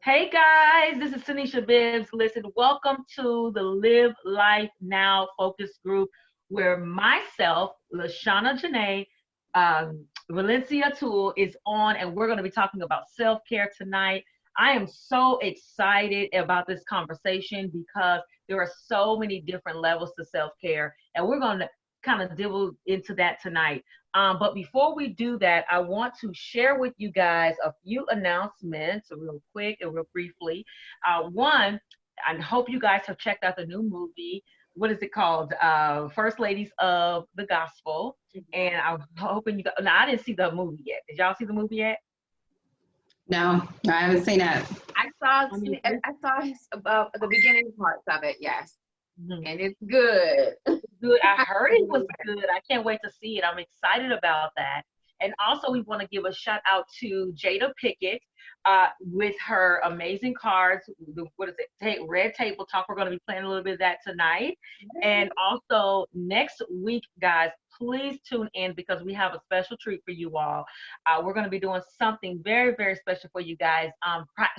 Hey guys, this is Tanisha Bibbs. Listen, welcome to the Live Life Now focus group where myself, Lashana Janae, Valencia Tool is on, and we're going to be talking about self care tonight. I am so excited about this conversation because there are so many different levels to self care, and we're going to kind of divulge into that tonight. But before we do that, I want to share with you guys a few announcements real quick and real briefly. One, I hope you guys have checked out the new movie. What is it called? First Ladies of the Gospel. And I'm hoping you guys, now I didn't see the movie yet. Did y'all see the movie yet? No, I haven't seen that. I saw I mean, I saw about the beginning parts of it, yes, mhm. and it's good. Good. I heard it was good. I can't wait to see it. I'm excited about that. And also, we want to give a shout out to Jada Pickett with her amazing cards. What is it? Red Table Talk. We're going to be playing a little bit of that tonight. And also, next week, guys, please tune in because we have a special treat for you all. We're going to be doing something very, very special for you guys,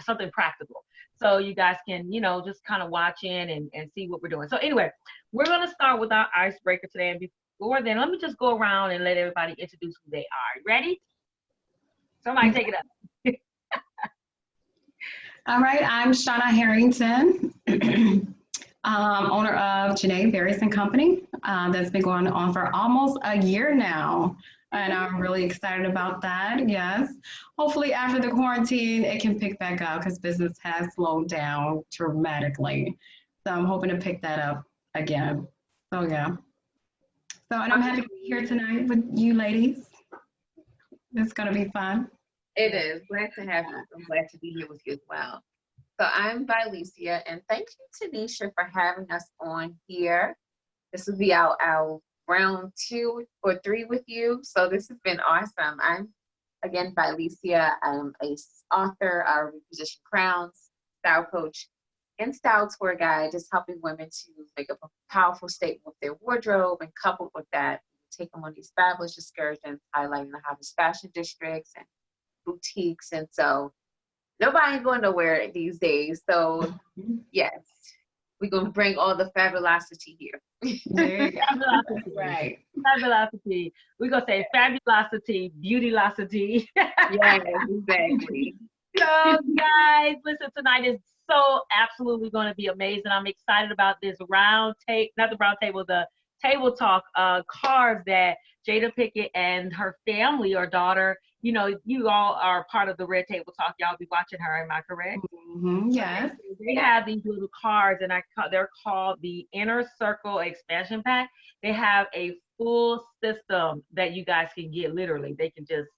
something practical. So you guys can, just kind of watch in and see what we're doing. So, anyway, we're going to start with our icebreaker today. And before then, let me just go around and let everybody introduce who they are. Ready? Somebody take it up. All right, I'm Shauna Harrington, owner of Janae Various and Company. That's been going on for almost a year now. And I'm really excited about that. Yes. Hopefully, after the quarantine, it can pick back up because business has slowed down dramatically. So I'm hoping to pick that up again. So, yeah. So, and I'm happy to be here tonight with you ladies. It's going to be fun. It is glad to have you. I'm glad to be here with you as well. So I'm Vylecia, and thank you, Tanisha, for having us on here. This will be our round 2 or 3 with you. So this has been awesome. I'm again Vylecia. I'm a author, a reposition crowns, style coach, and style tour guide, just helping women to make up a powerful statement with their wardrobe, and coupled with that, take them on these fabulous excursions, highlighting the hottest fashion districts and boutiques. And so nobody ain't going nowhere these days. So yes, we're going to bring all the fabulosity here. Fabulosity. Right. Fabulosity. We're going to say fabulosity, beautylosity. Yes, exactly. So, guys, listen, tonight is so absolutely going to be amazing. I'm excited about this not the round table, the table talk cards that Jada Pickett and her family or daughter, you all are part of the Red Table Talk. Y'all be watching her, am I correct? Mm-hmm. Yes. They have these little cards, and they're called the Inner Circle Expansion Pack. They have a full system that you guys can get. Literally, they can just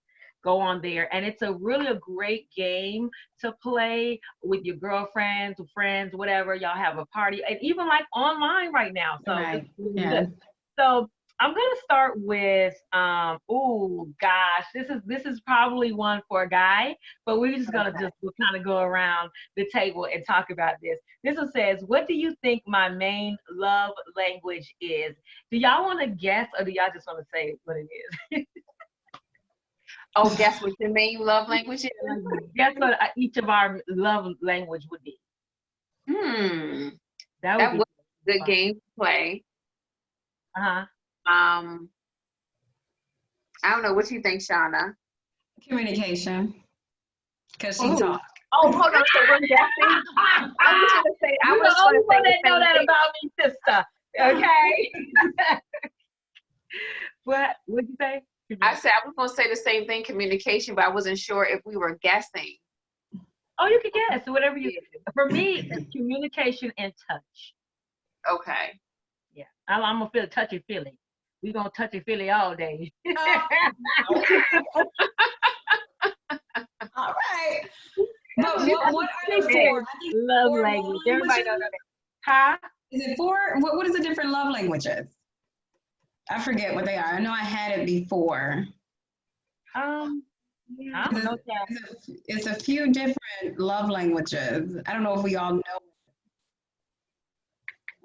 go on there, and it's a great game to play with your girlfriends, friends, whatever. Y'all have a party, and even like online right now. So Right. it's really Yeah. good. So I'm gonna start with oh gosh, this is probably one for a guy, but we're just gonna we'll kind of go around the table and talk about this. This one says, what do you think my main love language is? Do y'all want to guess, or do y'all just want to say what it is? Oh, guess what your main love language is? Guess what each of our love language would be. That That would was be a good game to play. Uh-huh. I don't know. What you think, Shauna? Communication. Because she Ooh. talks. Oh, hold on. So we're guessing. I was going to say. You're the only one that know that about me, sister. Okay. What would you say? I said I was going to say the same thing, communication, but I wasn't sure if we were guessing. Oh, you can guess whatever you. For me, it's communication and touch. Okay. Yeah, I'm gonna feel touchy feely. We gonna touchy feely all day. All right. But what are the four? Love language. Everybody know that. Huh? Is it four? What is the different love languages? I forget what they are. I know I had it before. I don't know. It's a few different love languages. I don't know if we all know.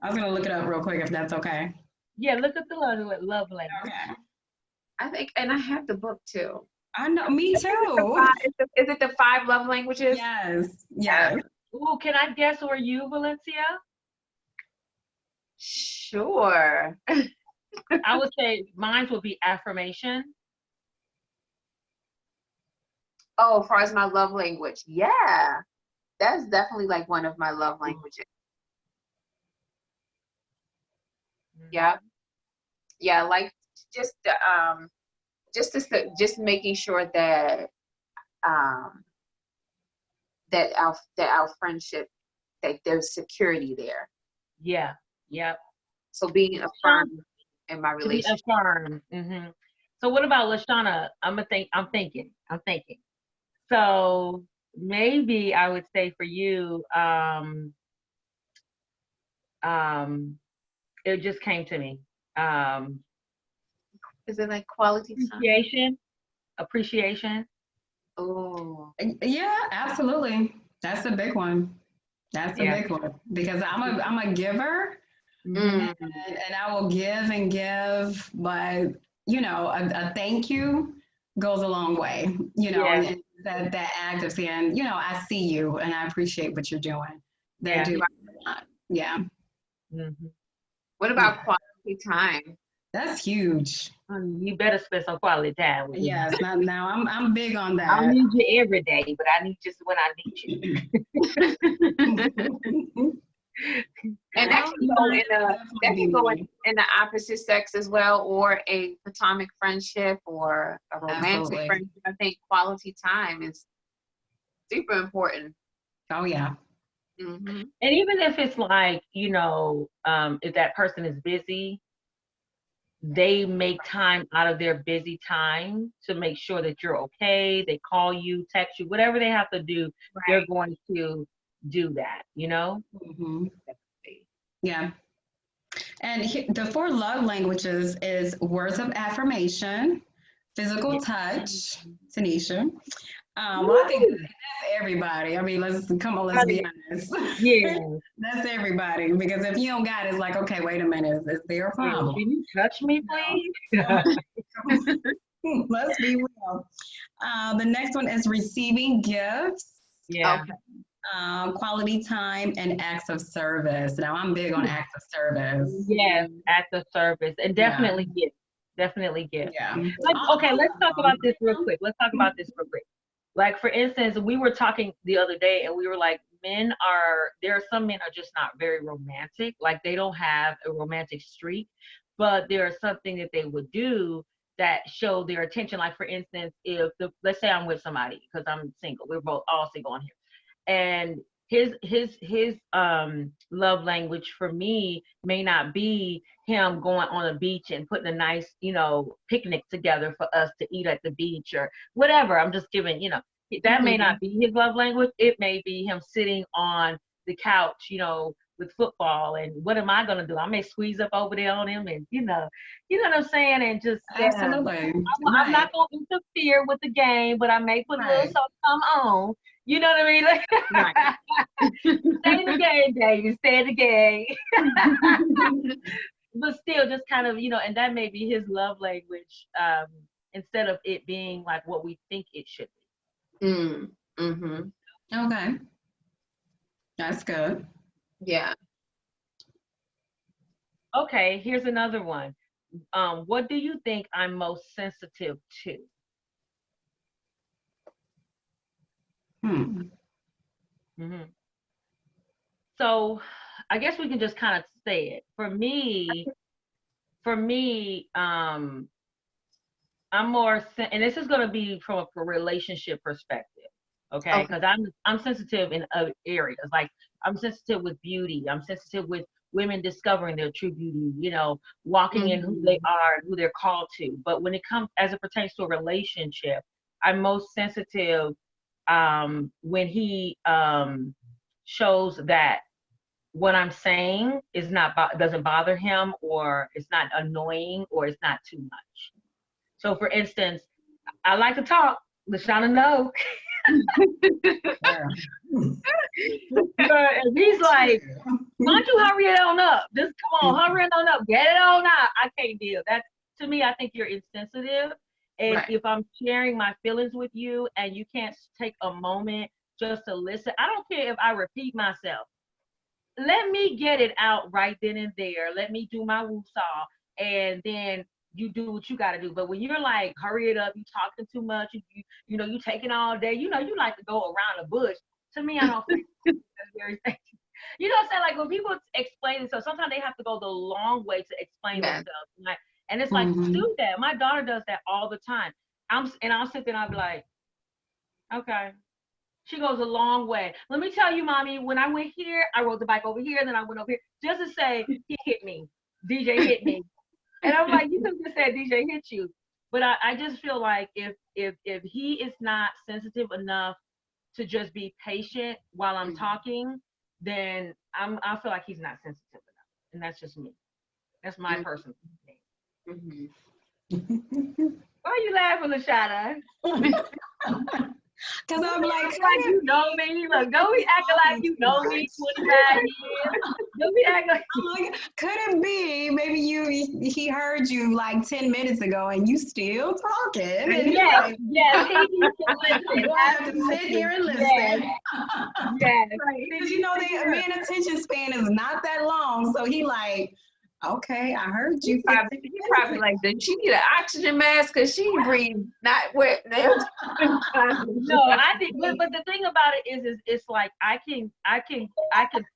I was gonna look it up real quick if that's okay. Yeah, look at the love language. Okay. I think, and I have the book too. I know, me too. Is it the 5 love languages? Yes, Yeah. yes. Ooh, can I guess where you, Valencia? Sure. I would say mine would be affirmation. Oh, as far as my love language, yeah, that's definitely like one of my love languages. Yeah, yeah, like just just making sure that um that our friendship, that there's security there. Yeah, yep. So being Sean, affirmed in my to be relationship. affirmed. So what about Lashana? I'm thinking. So maybe I would say for you, it just came to me. Um, Is it like quality time? appreciation, appreciation. Oh, Yeah, absolutely. That's a big one. That's a Yeah. big one because I'm a giver, Mhm. mm, and I will give and give, but a thank you goes a long way. Yeah, And that act of saying, I see you and I appreciate what you're doing. That yeah. do a lot. Yeah, Mhm. what yeah, about quality time? that's huge. You better spend some quality time with me. Yes, now I'm big on I don't that. need you every day, but I need just when I And that Quality can go time in a definitely that be can go me. in the opposite sex as well, or a platonic friendship or a romantic Absolutely. friendship. I think quality time is super important. Oh yeah. Hmm. and even if it's like, if that person is busy, they make time out of their busy time to make sure that you're okay. They call you, text you, whatever they have to do, they're Right. going to do that. Hmm. Yeah. And the four love languages is words of affirmation, physical Yeah. touch, Tanisha. Well, I think Woo! that's everybody. I mean, let's be Honey, honest. yeah. That's everybody. Because if you don't got it, it's like, okay, wait a minute, is there a Yeah. problem? Can you touch me, No. please? Let's be real. The next one is receiving gifts, Yeah. Okay. quality time, and acts of service. Now, I'm big on acts of service. Yes, Mhm. act of service, and Yeah, definitely gift. Definitely gift. yeah. Like, okay, let's talk All about of this real quick. Let's talk about this real quick. Like, for instance, we were talking the other day, and we were like, there are some men are just not very romantic. Like, they don't have a romantic streak, but there is something that they would do that show their attention. Like, for instance, let's say I'm with somebody because I'm single. We're both all single on here, and his love language for me may not be him going on a beach and putting a nice picnic together for us to eat at the beach or whatever. I'm just giving, that may Mhm. not be his love language. It may be him sitting on the couch, with football, and what am I going to do? I may squeeze up over there on him, and you know what I'm saying, and just absolutely. I'm Right, not going to interfere with the game, but I may put a little right. something on. You know what I mean? Like, Right. stay in the game, David. Stay in the game. But still, just kind of, and that may be his love language, instead of it being like what we think it should Mm. Mhm. Okay, that's good. Yeah. be. Okay, here's another one. What do you think I'm most sensitive to? Hmm. hmm So, I guess we can just kind of say it. For me, I'm and this is going to be from a relationship perspective, okay? Okay. Because I'm sensitive in other areas. Like, I'm sensitive with beauty. I'm sensitive with women discovering their true beauty. Walking in who they Mhm. are and who they're called to. But when it comes as it pertains to a relationship, I'm most sensitive when he shows that what I'm saying is not doesn't bother him, or it's not annoying, or it's not too much. So, for instance, I like to talk. Lashana know. Yeah. But if he's like, why don't you hurry it on up? Just come on, hurry it on up. Get it on out. I can't deal. That, to me, I think you're insensitive And Right. if I'm sharing my feelings with you and you can't take a moment just to listen, I don't care if I repeat myself. Let me get it out right then and there. Let me do my woo-saw, and then you do what you got to do. But when you're like, hurry it up, you talking too much, you taking all day, you like to go around the bush. To me, I don't think that's very you know what I'm saying? Like when people explain themselves, sometimes they have to go the long way to explain Yes. themselves. And it's like, Mhm. do that. My daughter does that all the time. I'll sit there and I'll be like, okay. She goes a long way. Let me tell you, mommy, when I went here, I rode the bike over here, then I went over here, just to say he hit me. DJ hit me. And I'm like, you could have just said DJ hit you. But I just feel like if he is not sensitive enough to just be patient while I'm talking, then I feel like he's not sensitive enough. And that's just me. That's my personal opinion. Mhm. Why are you laughing, Lashana? Because I'm like, Like you know me. Look, don't be acting like you know me 25 years. Don't be acting like I'm like, could it be maybe he heard you like 10 minutes ago and you still talking? And he's yes, like, yes, he needs to listen. do I have to sit here and listen? Yes, yes. Because you know, the man attention span is not that long. So he like, okay, I heard you. He probably like, does she need an oxygen mask? Because she breathes not wet. No, I think, but the thing about it is it's like I can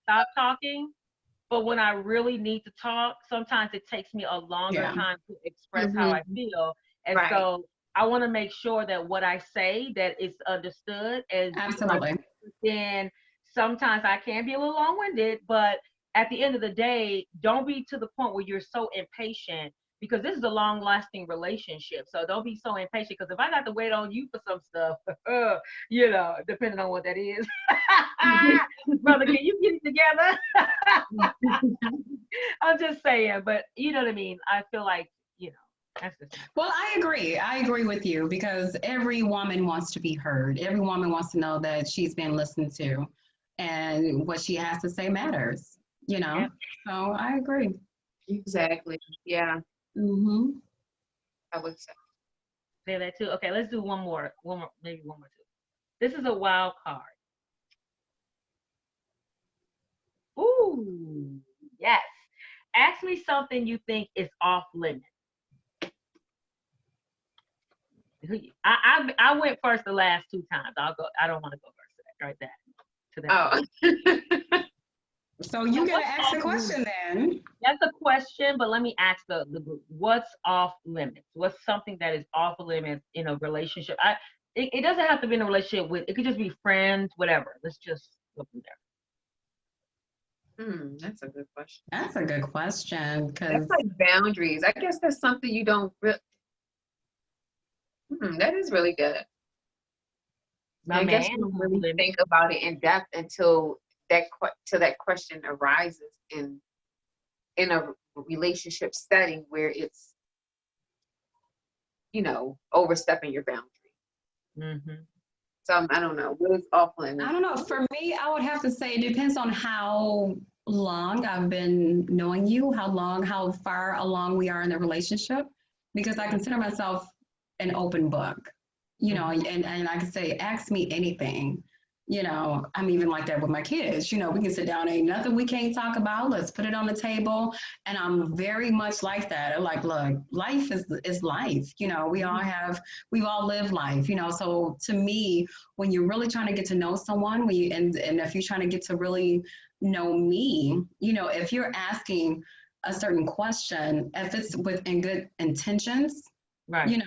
stop talking, but when I really need to talk, sometimes it takes me a longer Yeah. time to express how I feel, and Right. so I want to make sure that what I say that it's understood. And Absolutely. then sometimes I can be a little long-winded, but at the end of the day, don't be to the point where you're so impatient because this is a long-lasting relationship. So don't be so impatient because if I got to wait on you for some stuff, depending on what that is, brother, can you get it together? I'm just saying, but you know what I mean. I feel like that's just Well, I agree. I agree with you because every woman wants to be heard. Every woman wants to know that she's been listened to and what she has to say matters, yeah. So I agree. Exactly. Yeah, Mm-hmm. I would say. Say that too. Okay, let's do one more, maybe one more too. This is a wild card. Ooh, yes. Ask me something you think is off limits. I went first the last two times. I'll go. I don't want to go first to that. Oh. So you gotta what's ask the off question then. That's a question, but let me ask the group. What's off limits? What's something that is off limits in a relationship? It doesn't have to be in a relationship with. It could just be friends, whatever. Let's just go from there. That's a good question. That's a good question because That's like boundaries. I guess that's something you don't really. That is really good. My I guess man, you don't off really limits. think about it in depth until that question arises in a relationship setting where it's overstepping your boundary. Mm-hmm. So I don't know. What is off limits? I don't know. For me, I would have to say it depends on how long I've been knowing you, how far along we are in the relationship, because I consider myself an open book, and I can say, ask me anything. I'm even like that with my kids. We can sit down, ain't nothing we can't talk about. Let's put it on the table. And I'm very much like that. I'm like, look, life is life. We've all lived life, So to me, when you're really trying to get to know someone, and if you're trying to get to really know me, if you're asking a certain question, if it's within good intentions, Right.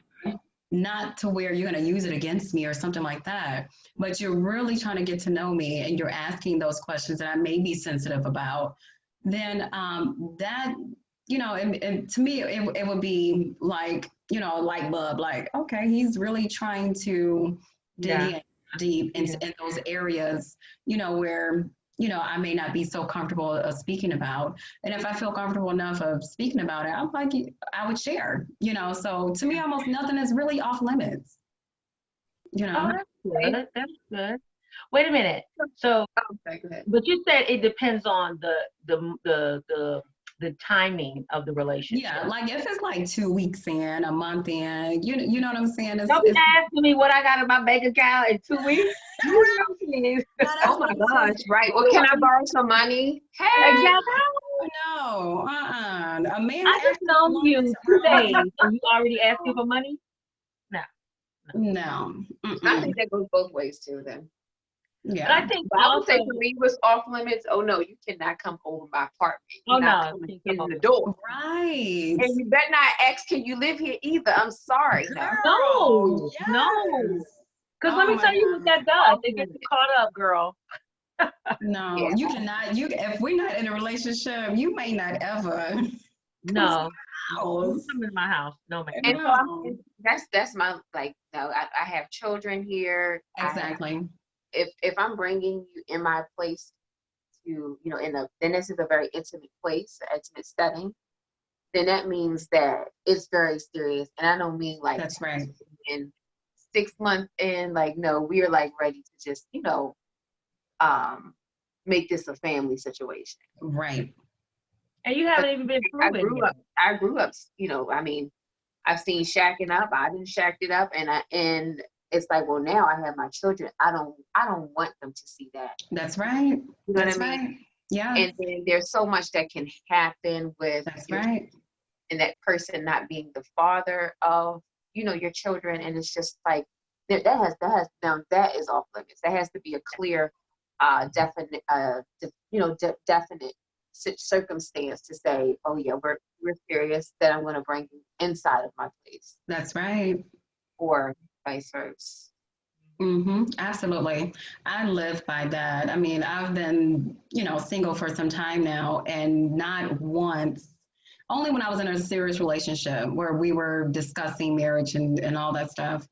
not to where you're going to use it against me or something like that, but you're really trying to get to know me and you're asking those questions that I may be sensitive about, then that, and to me, it would be like, light bulb, like, okay, he's really trying to dig in deep in those areas, where I may not be so comfortable of speaking about. And if I feel comfortable enough of speaking about it, I'm like, I would share, So to me, almost nothing is really off limits, Oh, that's good. That's good. Wait a minute. So, Okay, go ahead. but you said it depends on the the timing of the relationship. Yeah, like if it's like 2 weeks in, a month in, you know what I'm saying? Don't be asking me what I got in my bank account in 2 weeks. You know, please. Oh my gosh, right. Well, can I borrow some money? Hey. Exactly. No, a man I just asking for known money you is 2 wrong. days and you already asking for money? No. No. I Mm-mm. think that goes both ways too then. But I Yeah. think But I would also, say for me, it was off limits. Oh no, you cannot come over my apartment. oh You're not no, coming you can't in come the over. door. Right. And you better not ask, can you live here either? I'm sorry. No. No, Yes. no. Because Oh let me my tell you what God. that does. It gets you caught up, girl. No, Yeah. you cannot. If we're not in a relationship, you may not ever come to No. my Don't house. come in my house. No, ma'am. And so No. that's my like. No, I have children here. Exactly. If I'm bringing you in my place to then this is a very intimate place, intimate setting. Then that means that it's very serious, and I don't mean like That's right. in 6 months in. Like no, we're like ready to just make this a family situation. Right. And you haven't even been I proven grew yet. up. I grew up. I mean, I've seen shacking up. I didn't shack it up, and it's like, well, now I have my children. I don't want them to see that. That's right. You know That's what I mean? right. Yeah. And then there's so much that can happen with That's your right. and that person not being the father of your children, and it's just like that is off limits. That has to be a clear, definite, definite circumstance to say, oh yeah, we're serious. That I'm going to bring you inside of my place, That's right. or vice versa. Absolutely. I live by that. I mean, I've been, single for some time now, and not once, only when I was in a serious relationship where we were discussing marriage and all that stuff,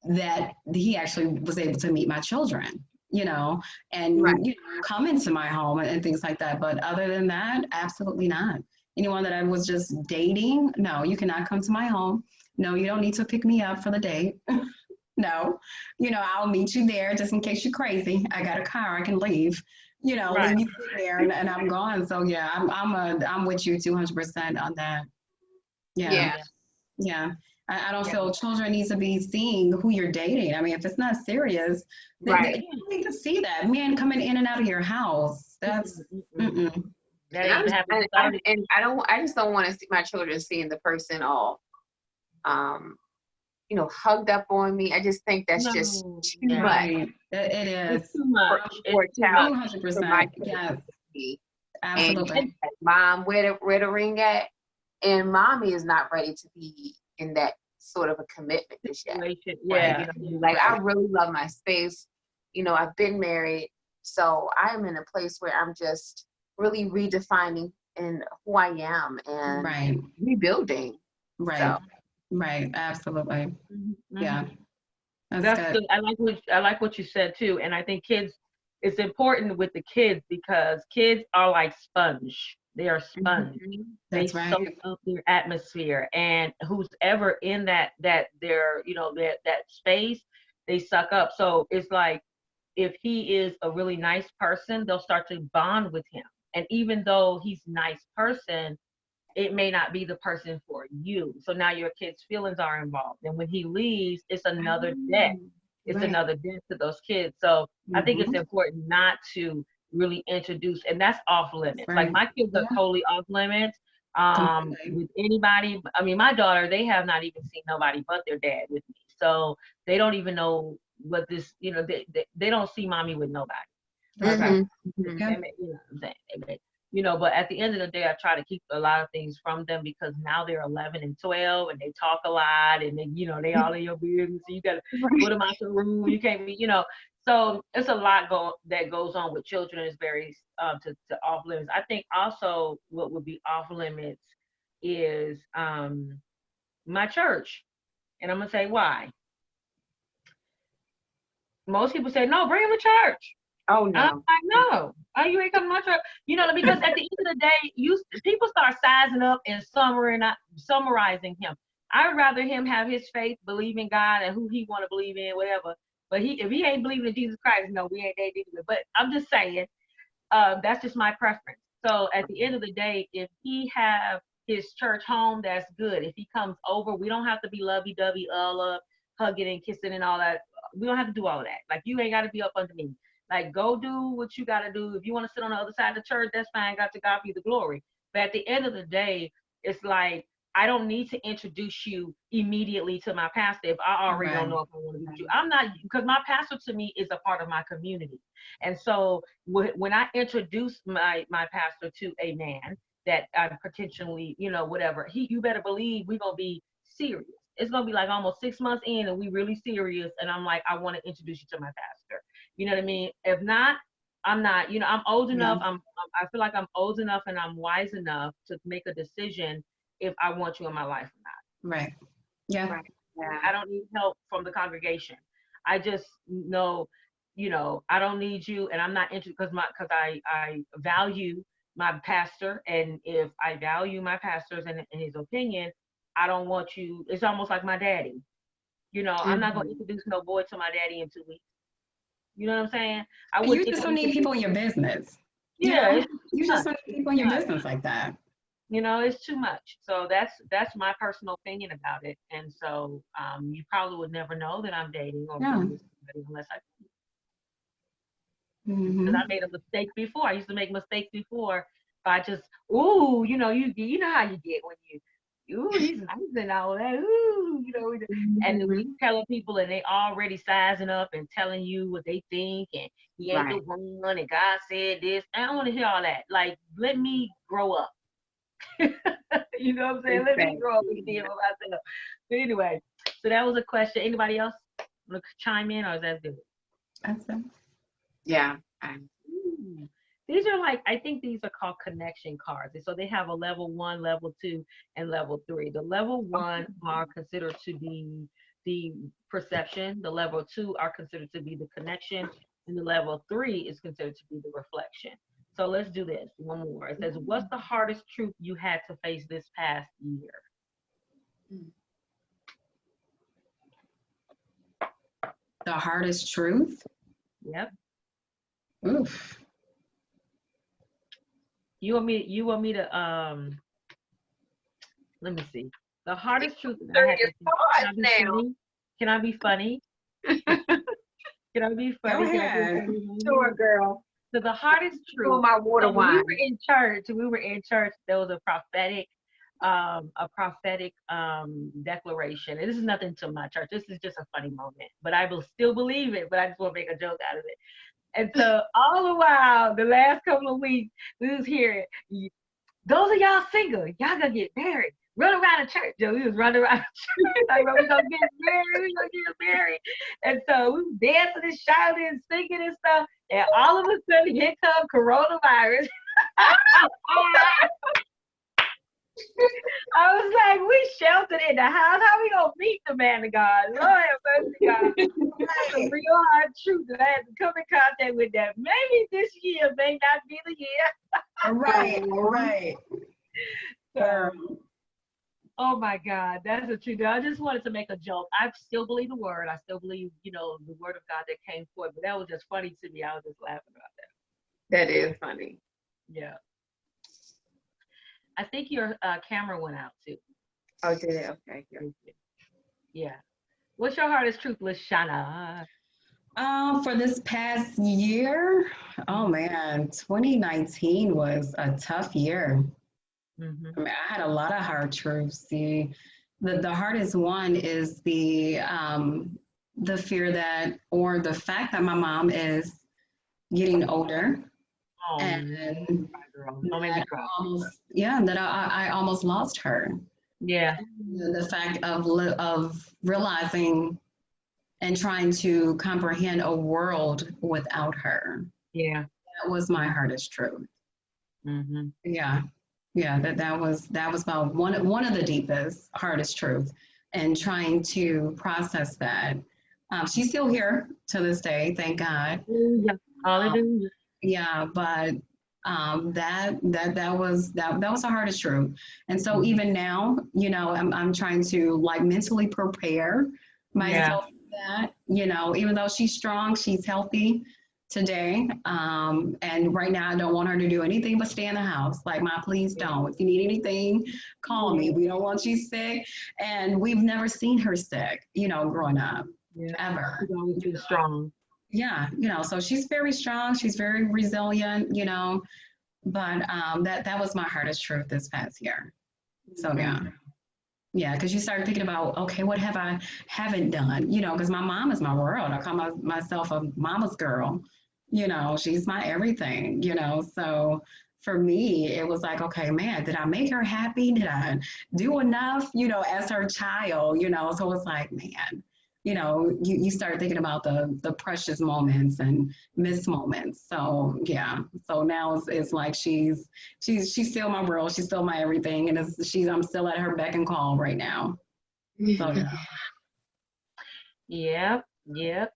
that he actually was able to meet my children, and Right. come into my home and things like that. But other than that, absolutely not. Anyone that I was just dating, no, you cannot come to my home. No, you don't need to pick me up for the date. No, I'll meet you there just in case you're crazy. I got a car, I can leave. Right. Leave you there, and I'm gone. So yeah, I'm with you 200% on that. Yeah, Yeah. yeah. I don't feel children need to be seeing who you're dating. I mean, if it's not serious, Right. you don't need to see that men coming in and out of your house. That's mm-mm. That ain't even happened. I just don't want to see my children seeing the person all hugged up on me. I just think that's just too much Right. It It's is too much. for a child, for my 200%. Yes, children to see. And absolutely. mom, where the ring at? And mommy is not ready to be in that sort of a commitment just yet. Yeah. Like I really love my space. I've been married, so I'm in a place where I'm just really redefining in who I am and Right. rebuilding. Right. So. Right. Absolutely. Yeah. That's good. good. I like what you said too. And I think it's important with the kids because kids are like sponge. They are sponge. They That's right. soak up their atmosphere, and who's ever in that space, they suck up. So it's like if he is a really nice person, they'll start to bond with him. And even though he's a nice person, it may not be the person for you. So now your kid's feelings are involved. And when he leaves, it's another debt. It's Right. another debt to those kids. So I think it's important not to really introduce, and that's off limits. Right. Like my kids are totally off limits. Completely. With anybody. I mean, my daughter, they have not even seen nobody but their dad with me. So they don't even know what this, they don't see mommy with nobody. That's Mhm. right. Mhm. Yeah. But at the end of the day, I try to keep a lot of things from them because now they're 11 and 12 and they talk a lot and then, they all in your business. So you got to put them out the room. You can't be, so it's a lot that goes on with children. Is very to off limits. I think also what would be off limits is my church. And I'm going to say why. Most people say, no, bring them to church. Oh I'm no. like, no, you ain't coming to my church. Because at the end of the day, people start sizing up and summarizing him. I would rather him have his faith, believe in God and who he want to believe in, whatever. But if he ain't believing in Jesus Christ, no, we ain't that either. But I'm just saying, that's just my preference. So at the end of the day, if he have his church home, that's good. If he comes over, we don't have to be lovey-dovey, all up, hugging and kissing and all that. We don't have to do all of that. Like, you ain't got to be up under me. Like, go do what you got to do. If you want to sit on the other side of the church, that's fine. Got to God be the glory. But at the end of the day, it's like, I don't need to introduce you immediately to my pastor if I already don't know if I want to meet you. I'm not, because my pastor to me is a part of my community. And so when I introduce my pastor to a man that I'm potentially, whatever, you better believe we're going to be serious. It's going to be like almost 6 months in and we really serious. And I'm like, I want to introduce you to my pastor. You know what I mean? If not, I'm not, I'm old enough. I feel like I'm old enough and I'm wise enough to make a decision if I want you in my life or not. Right. Yeah. Right. Yeah. I don't need help from the congregation. I just know, I don't need you, and I'm not interested because I value my pastor, and if I value my pastor's and his opinion, I don't want you. It's almost like my daddy. I'm not going to introduce no boy to my daddy in 2 weeks. You know what I'm saying? You just don't need people in your business. Yeah. You just don't need people in your business like that. It's too much. So that's my personal opinion about it. And so you probably would never know that I'm dating or somebody unless I. Because I made a mistake before. I used to make mistakes before by just, you know how you get when he's nice and all that, and we telling people and they already sizing up and telling you what they think and he ain't the one and God said this. I don't want to hear all that. Like, let me grow up. You know what I'm saying? Let me grow up and see about myself. But anyway, so that was a question. Anybody else want to chime in, or is that good? That's it. Yeah. These are I think these are called connection cards. And so they have a level 1, level 2, and level 3. The level 1 are considered to be the perception. The level 2 are considered to be the connection. And the level 3 is considered to be the reflection. So let's do this. One more. It says, what's the hardest truth you had to face this past year? The hardest truth? Yep. Oof. You want me to let me see. The hardest truth that I had to face. Can I be funny? Can I be funny? Go ahead. Sure, girl. So the hardest truth. My water wine. We were in church. There was a prophetic declaration. And this is nothing to my church. This is just a funny moment. But I will still believe it. But I just want to make a joke out of it. And so all the while, the last couple of weeks, we was hearing, those of y'all single, y'all gonna get married. Run around the church. We was running around the church. Like, we gonna get married. And so we was dancing and shouting and singing and stuff. And all of a sudden, here comes coronavirus. I was like, we sheltered in the house. How we gonna meet the man of God? Lord have mercy, God. That's a real hard truth that I had to come in contact with that. Maybe this year may not be the year. Right. So, oh my God, that's the truth. I just wanted to make a joke. I still believe the word. I still believe, the word of God that came forth. But that was just funny to me. I was just laughing about that. That is funny. Yeah. I think your camera went out too. Oh, did it? Okay. Yeah. What's your hardest truth, LaShana? For this past year, oh man, 2019 was a tough year. Mm-hmm. I mean, I had a lot of hard truths. The hardest one is the fear that, or the fact that my mom is getting older. Oh, and don't make me cry. That I almost lost her. Yeah. The fact of realizing and trying to comprehend a world without her. Yeah. That was my hardest truth. Mm-hmm. Yeah. That was about one of the deepest, hardest truths, and trying to process that. She's still here to this day, thank God. Hallelujah. Yeah, but that was the hardest truth. And so even now, I'm trying to mentally prepare myself for that. Even though she's strong, she's healthy. today. And right now, I don't want her to do anything but stay in the house. Like, Ma, please don't. If you need anything, call me. We don't want you sick. And we've never seen her sick, growing up, Yeah. ever. She's always been strong. Yeah, so she's very strong. She's very resilient, but that was my hardest truth this past year. So yeah. Yeah, because you start thinking about, okay, what haven't done? Because my mom is my world. I call myself a mama's girl. She's my everything. So for me, it was like, okay, man, did I make her happy? Did I do enough? As her child. So it's like, man, you start thinking about the precious moments and missed moments. So yeah. So now it's like she's still my world. She's still my everything, and I'm still at her beck and call right now. So yeah. Yep. Yep.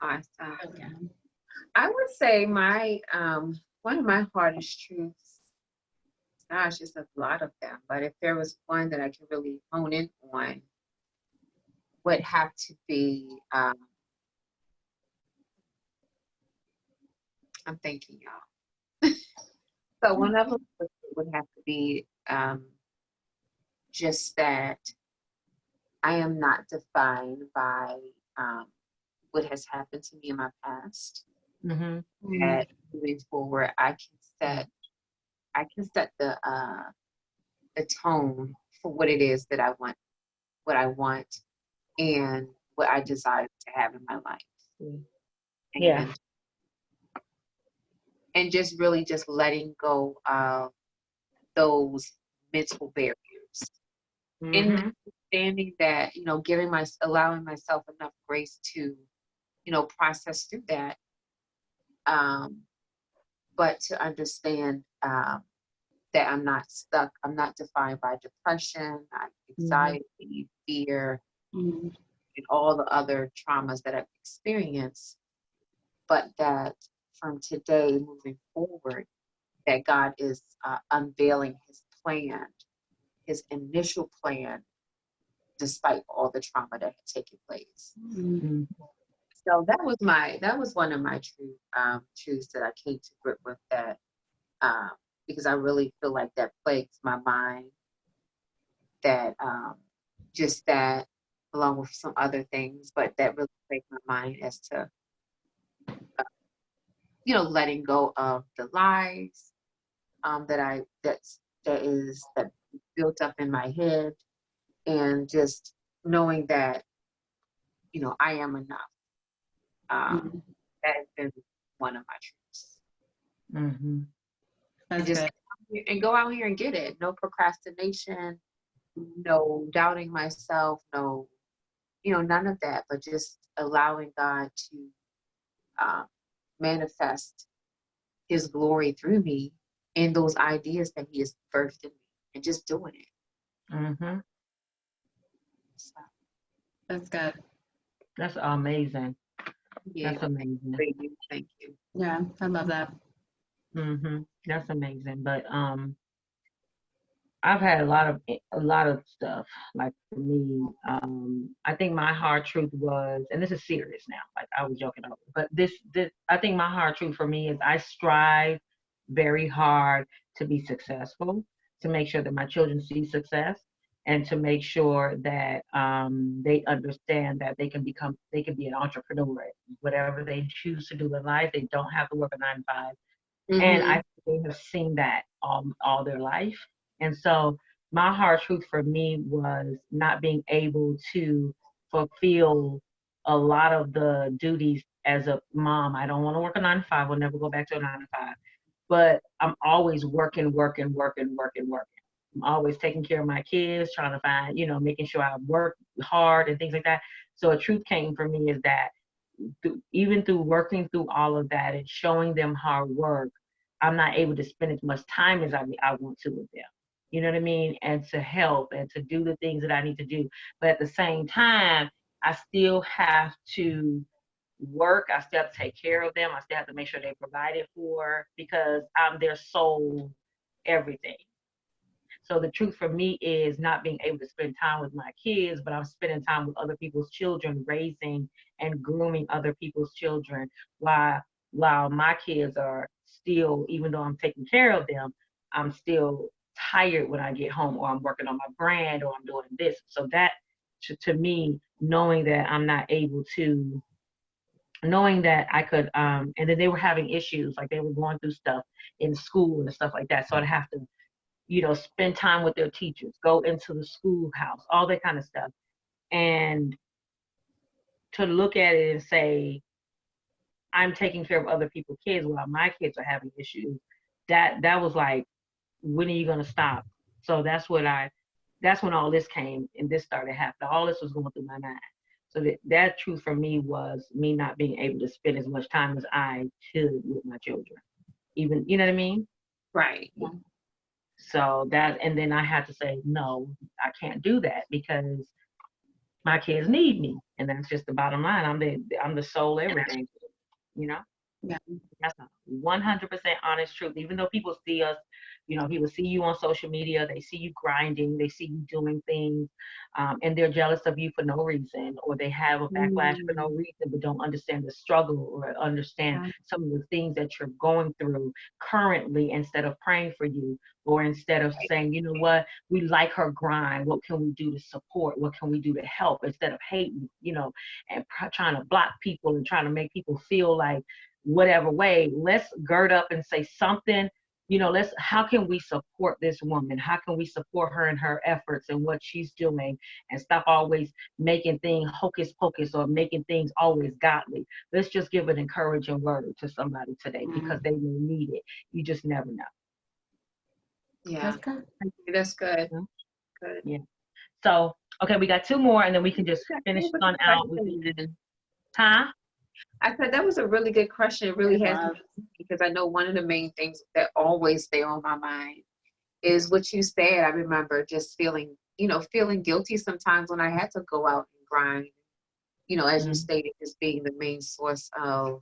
Awesome. Okay. I would say my one of my hardest truths, gosh, there's a lot of them, but if there was one that I could really hone in on, would have to be I'm thinking, y'all. So one of them would have to be just that I am not defined by what has happened to me in my past. Mm-hmm. That moving forward, I can set the tone for what it is that I want, what I want, and what I desire to have in my life. Yeah. And just really just letting go of those mental barriers. Mm-hmm. And understanding that, allowing myself enough grace to, process through that. But to understand that I'm not stuck, I'm not defined by depression, anxiety, fear, and all the other traumas that I've experienced, but that from today moving forward, that God is unveiling his plan, his initial plan, despite all the trauma that had taken place. Mm-hmm. So that was one of my truths that I came to grip with, that because I really feel like that plagues my mind, that just that, along with some other things, but that really plagues my mind as to letting go of the lies that built up in my head, and just knowing that I am enough. That has been one of my truths. Mm-hmm. And just go out here and get it. No procrastination, no doubting myself, no, none of that, but just allowing God to manifest his glory through me in those ideas that he has birthed in me, and just doing it. Mm-hmm. So, That's good. That's amazing. yeah, That's amazing. thank you. Yeah, I love that. Mm-hmm. That's amazing. But I've had a lot of stuff. Like for me, I think my hard truth was, and this is serious now. Like I was joking over, but this I think my hard truth for me is I strive very hard to be successful, to make sure that my children see success, and to make sure that they understand that they can be an entrepreneur, whatever they choose to do in life. They don't have to work a 9 to 5, and I think they have seen that all their life. And so my hard truth for me was not being able to fulfill a lot of the duties as a mom. I don't want to work a 9 to 5. We'll never go back to a 9 to 5. But I'm always working, working, working, working, working. I'm always taking care of my kids, trying to find, making sure I work hard and things like that. So a truth came for me is that even through working through all of that and showing them hard work, I'm not able to spend as much time as I want to with them. You know what I mean? And to help and to do the things that I need to do. But at the same time, I still have to work. I still have to take care of them. I still have to make sure they're provided for, because I'm their sole everything. So the truth for me is not being able to spend time with my kids, but I'm spending time with other people's children, raising and grooming other people's children while my kids are still, even though I'm taking care of them, I'm still tired when I get home, or I'm working on my brand, or I'm doing this. So that to me, knowing that I'm not able to, knowing that I could, and then they were having issues, like they were going through stuff in school and stuff like that. So I'd have to, spend time with their teachers, go into the schoolhouse, all that kind of stuff. And to look at it and say, I'm taking care of other people's kids while my kids are having issues, that was like, when are you gonna stop? So that's when all this came and this started happening. All this was going through my mind. So that truth for me was me not being able to spend as much time as I could with my children. Even, you know what I mean? Right. So that, and then I had to say, no, I can't do that because my kids need me. And that's just the bottom line. I'm the sole everything, you know? Yeah. That's a 100% honest truth. Even though people see us, people see you on social media, they see you grinding, they see you doing things, and they're jealous of you for no reason, or they have a backlash for no reason, but don't understand the struggle or understand some of the things that you're going through currently, instead of praying for you, or instead of saying, you know what, we like her grind. What can we do to support? What can we do to help? Instead of hating, and trying to block people and trying to make people feel like whatever way, let's gird up and say something, how can we support this woman? How can we support her in her efforts and what she's doing, and stop always making things hocus pocus or making things always godly? Let's just give an encouraging word to somebody today, because they may need it. You just never know. Yeah. That's good. That's good. Yeah. Good. Yeah. So, okay, we got two more and then we can just finish on out. Huh? I said that was a really good question. It really has, because I know one of the main things that always stay on my mind is what you said. I remember just feeling guilty sometimes when I had to go out and grind, as you stated, just being the main source of,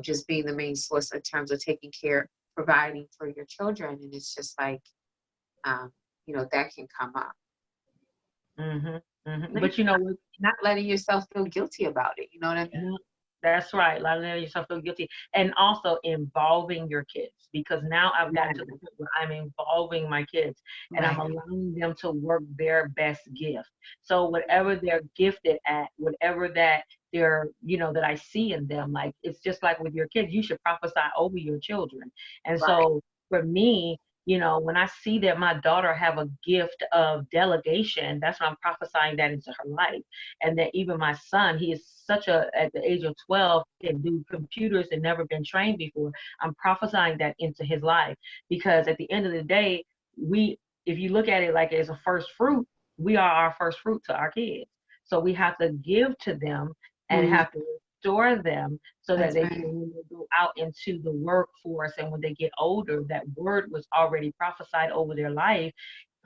just being the main source in terms of taking care, providing for your children. And it's just like, that can come up. But not letting yourself feel guilty about it. You know what I mean? That's right. Letting yourself feel guilty, and also involving your kids, because now I've gotten to the point where I'm involving my kids, and I'm allowing them to work their best gift. So whatever they're gifted at, whatever that they're, that I see in them, like, it's just like with your kids, you should prophesy over your children. And so for me, when I see that my daughter have a gift of delegation, that's when I'm prophesying that into her life. And that even my son, he is at the age of 12, can do computers and never been trained before. I'm prophesying that into his life, because at the end of the day, if you look at it like as a first fruit, we are our first fruit to our kids. So we have to give to them and have to restore them, so that they can, when they go out into the workforce and when they get older, that word was already prophesied over their life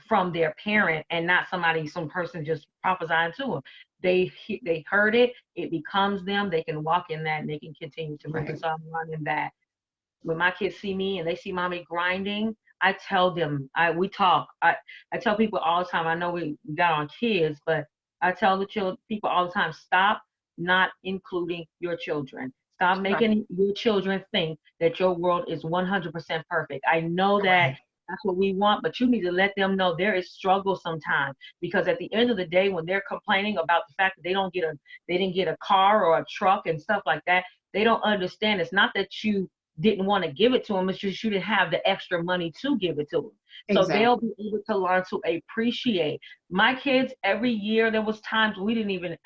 from their parent, and not some person just prophesying to them. They heard it, it becomes them. They can walk in that and they can continue to move. And so I'm learning that when my kids see me and they see mommy grinding, I tell them, we talk. I tell people all the time, I know we got on kids, but I tell people all the time, stop not including your children. Stop making your children think that your world is 100% perfect. I know that that's what we want, but you need to let them know there is struggle sometimes, because at the end of the day, when they're complaining about the fact that they didn't get a car or a truck and stuff like that, they don't understand. It's not that you didn't want to give it to them, it's just you didn't have the extra money to give it to them. So they'll be able to learn to appreciate. My kids, every year there was times we didn't even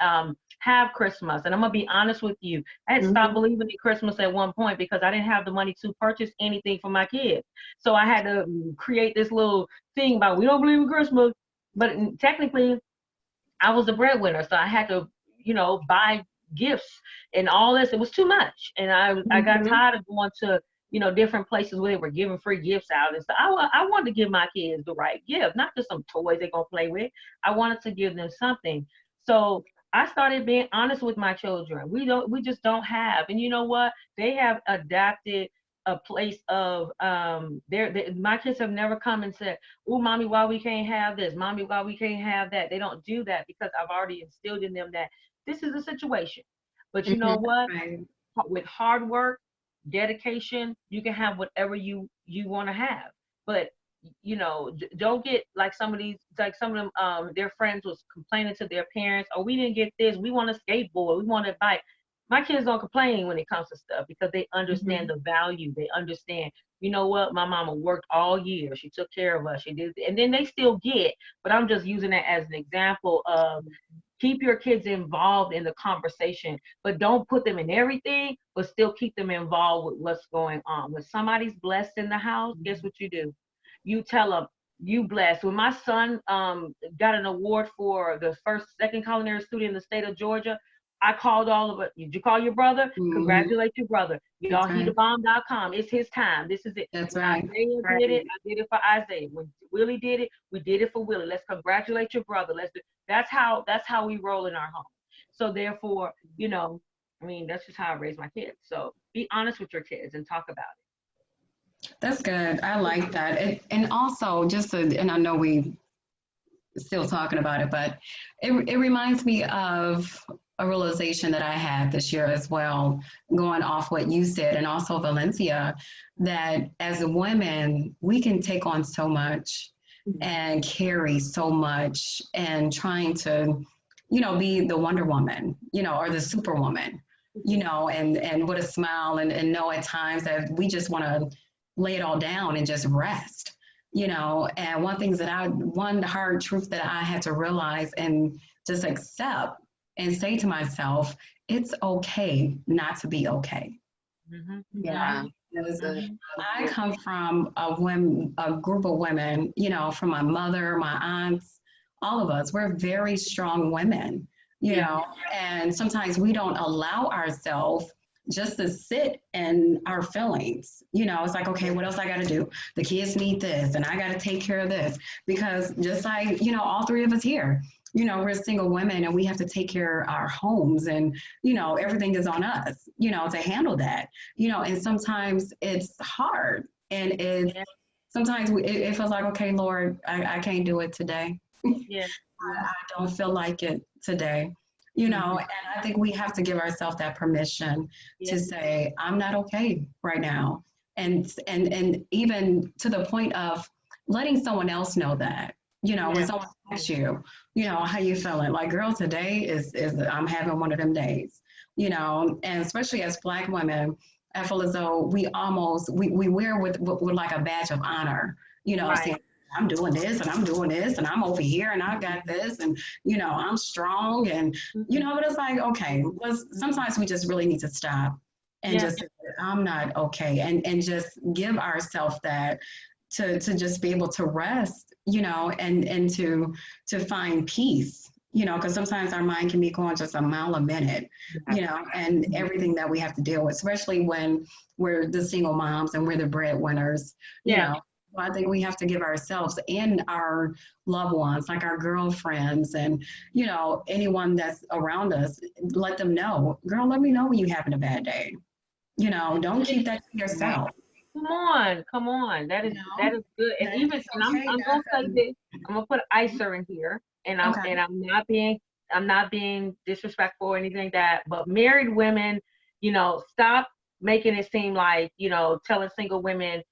have Christmas. And I'm gonna be honest with you, I had stopped believing in Christmas at one point because I didn't have the money to purchase anything for my kids. So I had to create this little thing about, we don't believe in Christmas, but technically I was the breadwinner, so I had to, buy gifts and all this. It was too much, and I got tired of going to different places where they were giving free gifts out. And so I wanted to give my kids the right gift, not just some toys they're gonna play with. I wanted to give them something. So I started being honest with my children. We just don't have, and you know what? They have adapted a place of my kids have never come and said, "Oh, mommy, why we can't have this? Mommy, why we can't have that?" They don't do that because I've already instilled in them that this is a situation. But you know Mhm. what? Right. With hard work, dedication, you can have whatever you want to have. But don't get like some of these, like some of them, their friends was complaining to their parents, "Oh, we didn't get this. We want a skateboard. We want a bike." My kids don't complain when it comes to stuff because they understand Mhm. the value. They understand, you know what, my mama worked all year. She took care of us. She did, and then they still get. But I'm just using that as an example of keep your kids involved in the conversation, but don't put them in everything, but still keep them involved with what's going on. When somebody's blessed in the house, guess what you do? You tell them you blessed. When my son got an award for the first second culinary student in the state of Georgia, I called all of it. Did you call your brother? Mhm. Congratulate your brother. That's Y'all, he the right. bomb.com. It's his time. This is it. That's When right. Isaiah Right. did it, I did it for Isaiah. When Willie did it, we did it for Willie. Let's congratulate your brother. Let's do. That's how we roll in our home. So therefore, I mean, that's just how I raise my kids. So be honest with your kids and talk about That's good. I like that. And also, and I know we still talking about it, but it reminds me of a realization that I had this year as well, going off what you said, and also Valencia, that as women, we can take on so much it. and carry so much and trying to, be the Wonder Woman, or the Superwoman, and with a smile and know at times that we just want to lay it all down and just rest. And one hard truth that I had to realize and just accept and say to myself, it's okay not to be okay. Mm-hmm. Yeah. That is a Mm-hmm. I come from a group of women, from my mother, my aunts, all of us. We're very strong women, Yeah. and sometimes we don't allow ourselves just to sit in our feelings. It's like, okay, what else I got to do? The kids need this, and I got to take care of this. Because just like, all three of us here, we're single women and we have to take care of our homes, and, everything is on us, to handle that, and sometimes it's hard. And Yeah. sometimes it feels like, okay, Lord, I can't do it today. Yeah. Yeah. I don't feel like it today, Mm-hmm. and I think we have to give ourselves that permission Yeah. to say, I'm not okay right now. And even to the point of letting someone else know that, when Yeah. someone asks you, how you feeling? Like, girl, today is I'm having one of them days, and especially as Black women, I feel as though we wear with like a badge of honor, Right. saying, I'm doing this and I'm doing this and I'm over here and I got this and I'm strong and Mm-hmm. but it's like, okay, sometimes we just really need to stop and Yeah. just say, I'm not okay, and just give ourselves that to just be able to rest, and to find peace, because sometimes our mind can be going just a mile a minute, and everything that we have to deal with, especially when we're the single moms and we're the breadwinners, you Yeah. know. I think we have to give ourselves and our loved ones, like our girlfriends and, anyone that's around us, let them know, girl, let me know when you're having a bad day. Don't keep that to right. yourself. Come on, come on. That You is that know, is good. And that even it's and okay I'm not gonna say to. this. I'm gonna put an icer in here, and I'm Okay. and I'm not being disrespectful or anything like that. But married women, stop making it seem like telling single women,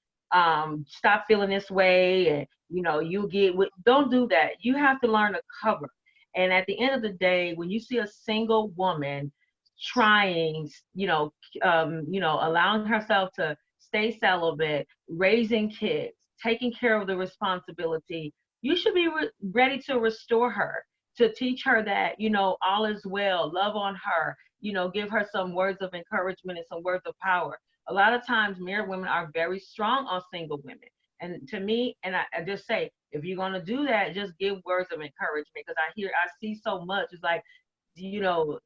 stop feeling this way, and you get. Don't do that. You have to learn to cover. And at the end of the day, when you see a single woman trying, allowing herself to stay celibate, raising kids, taking care of the responsibility, you should be ready to restore her, to teach her that, all is well, love on her, give her some words of encouragement and some words of power. A lot of times, married women are very strong on single women. And to me, and I just say, if you're going to do that, just give words of encouragement because I see so much. It's like, you know,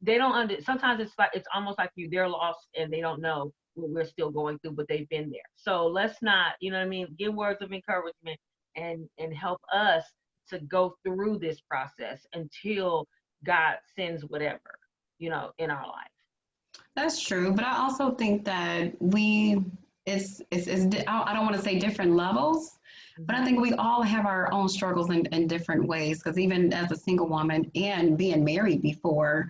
they don't sometimes it's almost like they're lost and they don't know what we're still going through, but they've been there. So let's not, what I mean, give words of encouragement and help us to go through this process until God sends whatever, in our life. That's true, but I also think that we I don't want to say different levels, but I think we all have our own struggles in different ways. Because even as a single woman and being married before,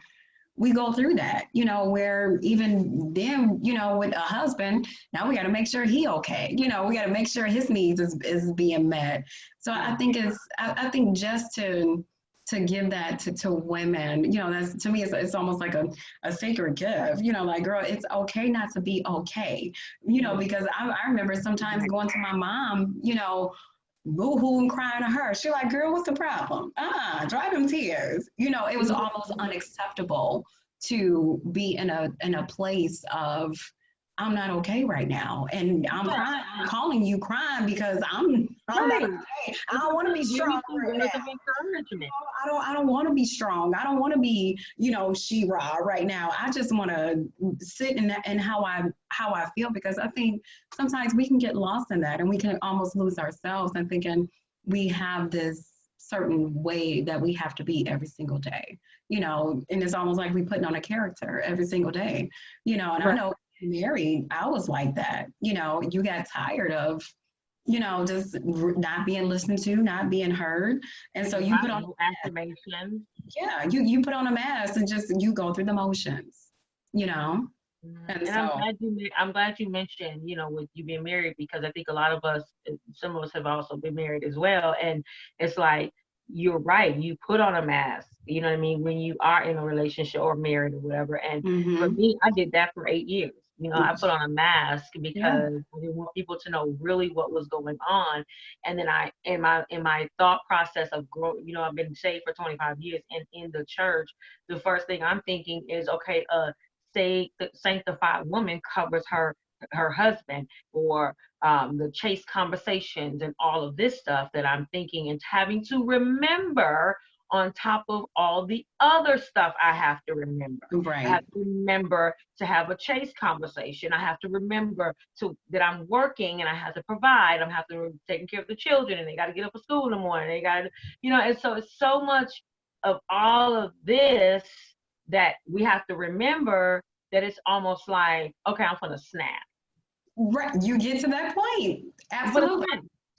we go through that, where even then, with a husband, now we got to make sure he okay. We got to make sure his needs is being met. So I think I think just to give that to women, that's to me, it's almost like a sacred gift, like, girl, it's okay not to be okay, because I remember sometimes going to my mom, boo-hoo and crying to her. She's like, girl, what's the problem? Dry them tears. It was almost unacceptable to be in a place of, I'm not okay right now. And I'm crying, I'm calling you crying because I'm not okay. I don't want to be strong right now. I don't want to be strong. I don't want to be, She-Ra right now. I just want to sit in how I feel, because I think sometimes we can get lost in that and we can almost lose ourselves and thinking we have this certain way that we have to be every single day, and it's almost like we putting on a character every single day, and I know married, I was like that, you got tired of, just not being listened to, not being heard. And so you put on affirmation. Yeah, you put on a mask and just you go through the motions, And so, I'm glad you mentioned, with you being married, because I think a lot of us, some of us have also been married as well. And it's like, you're right. You put on a mask, you know what I mean, when you are in a relationship or married or whatever. And for me, I did that for 8 years. I put on a mask because I didn't want people to know really what was going on. And then in my thought process of growing, I've been saved for 25 years, and in the church, the first thing I'm thinking is, okay, say the sanctified woman covers her husband, or the chaste conversations and all of this stuff that I'm thinking and having to remember, on top of all the other stuff I have to remember. Right. I have to remember to have a chaste conversation. I have to remember that I'm working and I have to provide. I have to take care of the children, and they got to get up for school in the morning. They got to, and so it's so much of all of this that we have to remember, that it's almost like, okay, I'm gonna snap. Right, you get to that point. Absolutely.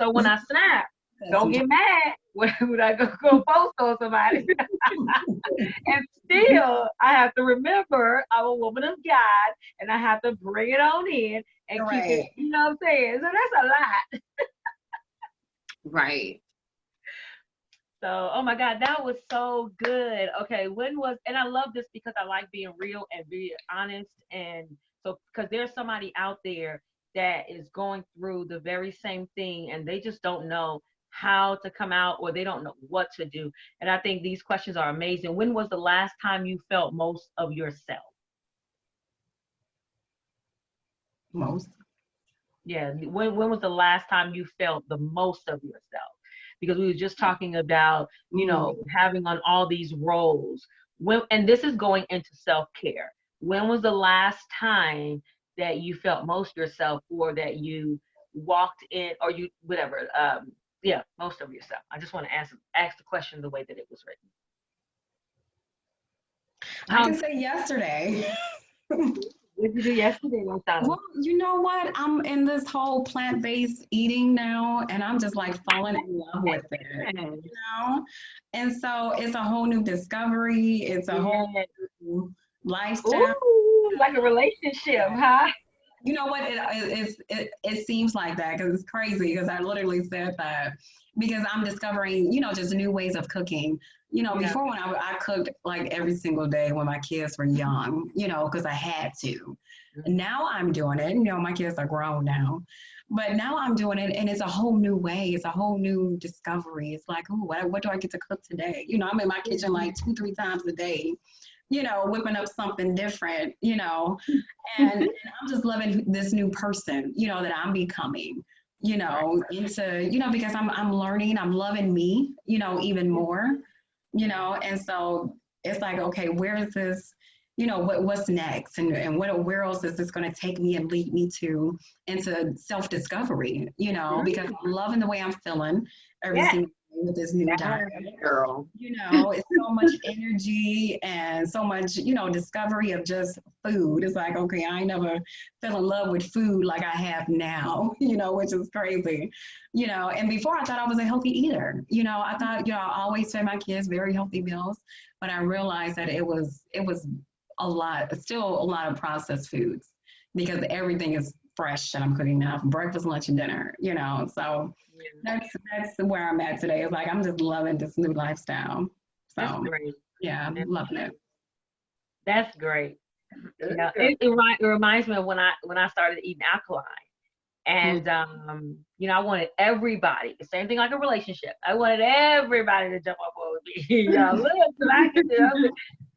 So when I snap, don't get mad when I go post on somebody. And still, I have to remember I'm a woman of God, and I have to bring it on in and keep it, you know what I'm saying? So that's a lot. Right. So, oh my God, that was so good. Okay, and I love this because I like being real and being honest. And so, because there's somebody out there that is going through the very same thing, and they just don't know how to come out, or they don't know what to do. And I think these questions are amazing. When was the last time you felt most of yourself? Most? Yeah, when was the last time you felt the most of yourself? Because we were just talking about, having on all these roles. And this is going into self-care. When was the last time that you felt most yourself, or that you walked in, or you, whatever, most of yourself? I just want to ask the question the way that it was written. I can say yesterday. What did you do yesterday, Lashana? Well, you know what? I'm in this whole plant-based eating now, and I'm just like falling in love with it, And so it's a whole new discovery. It's a whole new lifestyle. Ooh, like a relationship, huh? You know what? It seems like that, because it's crazy, because I literally said that because I'm discovering, just new ways of cooking. Before, when I cooked like every single day when my kids were young, because I had to. Now I'm doing it. My kids are grown now. But now I'm doing it, and it's a whole new way. It's a whole new discovery. It's like, oh, what do I get to cook today? I'm in my kitchen like 2-3 times a day, whipping up something different, and I'm just loving this new person, that I'm becoming, into, because I'm learning, I'm loving me, even more, and so it's like, okay, where is this, what's next, and where else is this going to take me and lead me into self-discovery, because I'm loving the way I'm feeling every single with this new diet. Girl. You know, it's so much energy and so much, you know, discovery of just food. It's like, okay, I ain't never fell in love with food like I have now, you know, which is crazy. You know, and before I thought I was a healthy eater. You know, I thought, you know, I always fed my kids very healthy meals, but I realized that it was a lot, still a lot of processed foods because everything is fresh that I'm cooking now, breakfast, lunch, and dinner, you know. So that's where I'm at today. It's like I'm just loving this new lifestyle. That's So great. yeah, I'm That's loving great. it. That's great. Good, Yeah, good. it reminds me of when I started eating alkaline. And you know, I wanted everybody, the same thing like a relationship. I wanted everybody to jump on board with me. Y'all look, 'cause I can do it.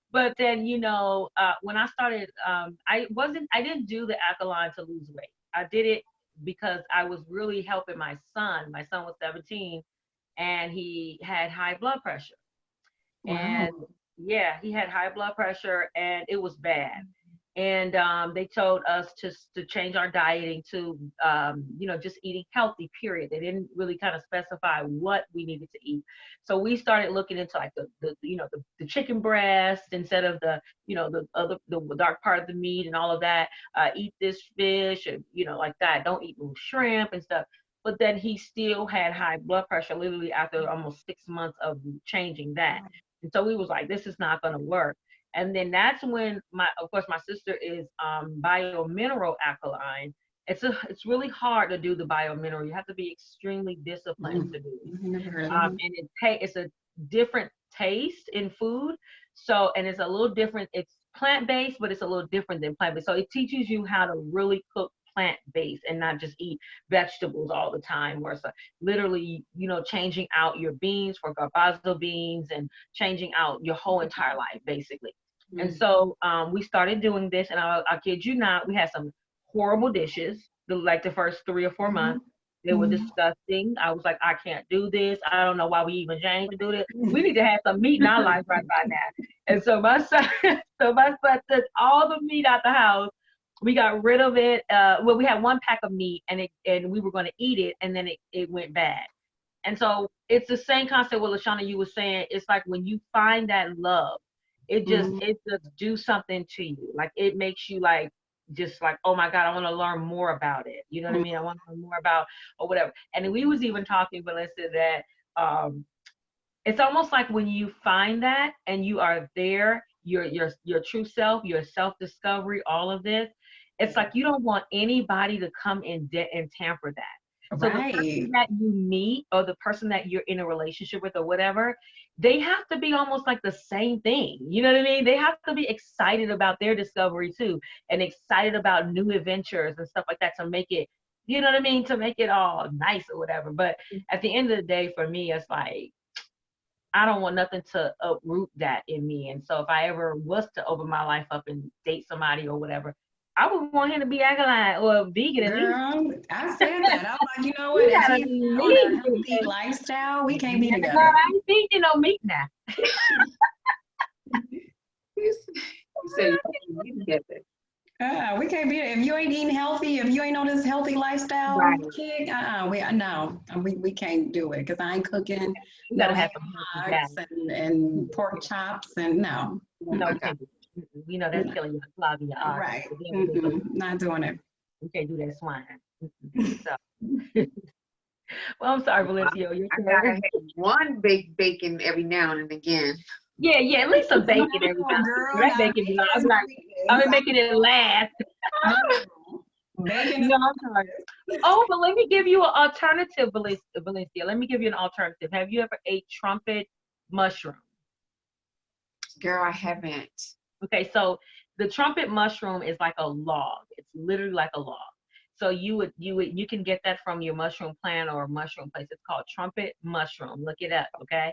But then, you know, when I started, I didn't do the alkaline to lose weight. I did it because I was really helping my son. My son was 17 and he had high blood pressure. Wow. And yeah, he had high blood pressure and it was bad. And they told us to change our dieting to, you know, just eating healthy, period. They didn't really kind of specify what we needed to eat. So we started looking into like the you know, the chicken breast instead of the, you know, the dark part of the meat and all of that. Eat this fish, and, you know, like that. Don't eat no shrimp and stuff. But then he still had high blood pressure literally after almost 6 months of changing that. And so we was like, this is not going to work. And then that's when of course, my sister is biomineral alkaline. It's really hard to do the biomineral. You have to be extremely disciplined to do it. I never heard of And it. it's a different taste in food. So, and it's a little different. It's plant-based, but it's a little different than plant-based. So it teaches you how to really cook plant-based and not just eat vegetables all the time, where it's literally, you know, changing out your beans for garbanzo beans and changing out your whole entire life, basically. And so we started doing this, and I kid you not, we had some horrible dishes, like the first 3 or 4 months. They were disgusting. I was like, I can't do this. I don't know why we even changed to do this. We need to have some meat in our life right by now. And so my son, took all the meat out the house. We got rid of it. Well, we had one pack of meat, and we were going to eat it, and then it went bad. And so it's the same concept what LaShawna, you were saying. It's like when you find that love, it just do something to you. Like it makes you like just like, oh my God, I want to learn more about it. You know what I mean? I want to learn more about or whatever. And then we was even talking, Melissa, that it's almost like when you find that and you are there, your true self, your self-discovery, all of this, it's like you don't want anybody to come in and tamper that. So the Right. person that you meet or the person that you're in a relationship with or whatever, they have to be almost like the same thing. You know what I mean? They have to be excited about their discovery too, and excited about new adventures and stuff like that to make it, you know what I mean? To make it all nice or whatever. But at the end of the day, for me, it's like, I don't want nothing to uproot that in me. And so if I ever was to open my life up and date somebody or whatever, I would want him to be alkaline or vegan at least. Girl, I said that. I was like, you know what? We If gotta he's not on a healthy lifestyle, we can't be No, together. I ain't eating no meat now. You said you need to get it. We can't be if you ain't eating healthy, if you ain't on this healthy lifestyle Right. kick, we can't do it because I ain't cooking We no gotta have ham some healthy hocks diet. and pork chops and no. No, we can't do it. You know that's killing your clog in your arteries. Right. So then we can't Not doing it. we can't do that swine. So, well, I'm sorry, Valencia. Your I gotta turn. have one baked bacon every now and again. Yeah, at least some bacon every No, time. girl, That not bacon, weekends, I'm like, I've been weekdays. making it last. Bacon. No, I'm sorry. Oh, but let me give you an alternative, Valencia. Let me give you an alternative. Have you ever ate trumpet mushroom? Girl, I haven't. Okay, so the trumpet mushroom is like a log. It's literally like a log. So you can get that from your mushroom plant or mushroom place. It's called trumpet mushroom. Look it up, okay?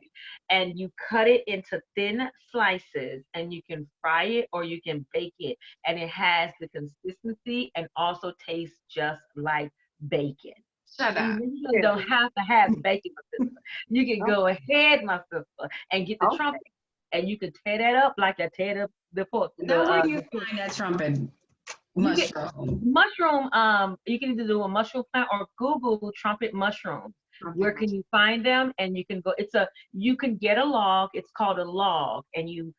And you cut it into thin slices and you can fry it or you can bake it. And it has the consistency and also tastes just like bacon. Shut up. You don't have to have bacon, my sister. You can go ahead, my sister, and get the Okay. trumpet, and you can tear that up like I tear up the pork. Now where do you find that trumpet mushroom? Mushroom, you can either do a mushroom plant or Google trumpet mushrooms. Where can you find them? And you can go, you can get a log. It's called a log. And you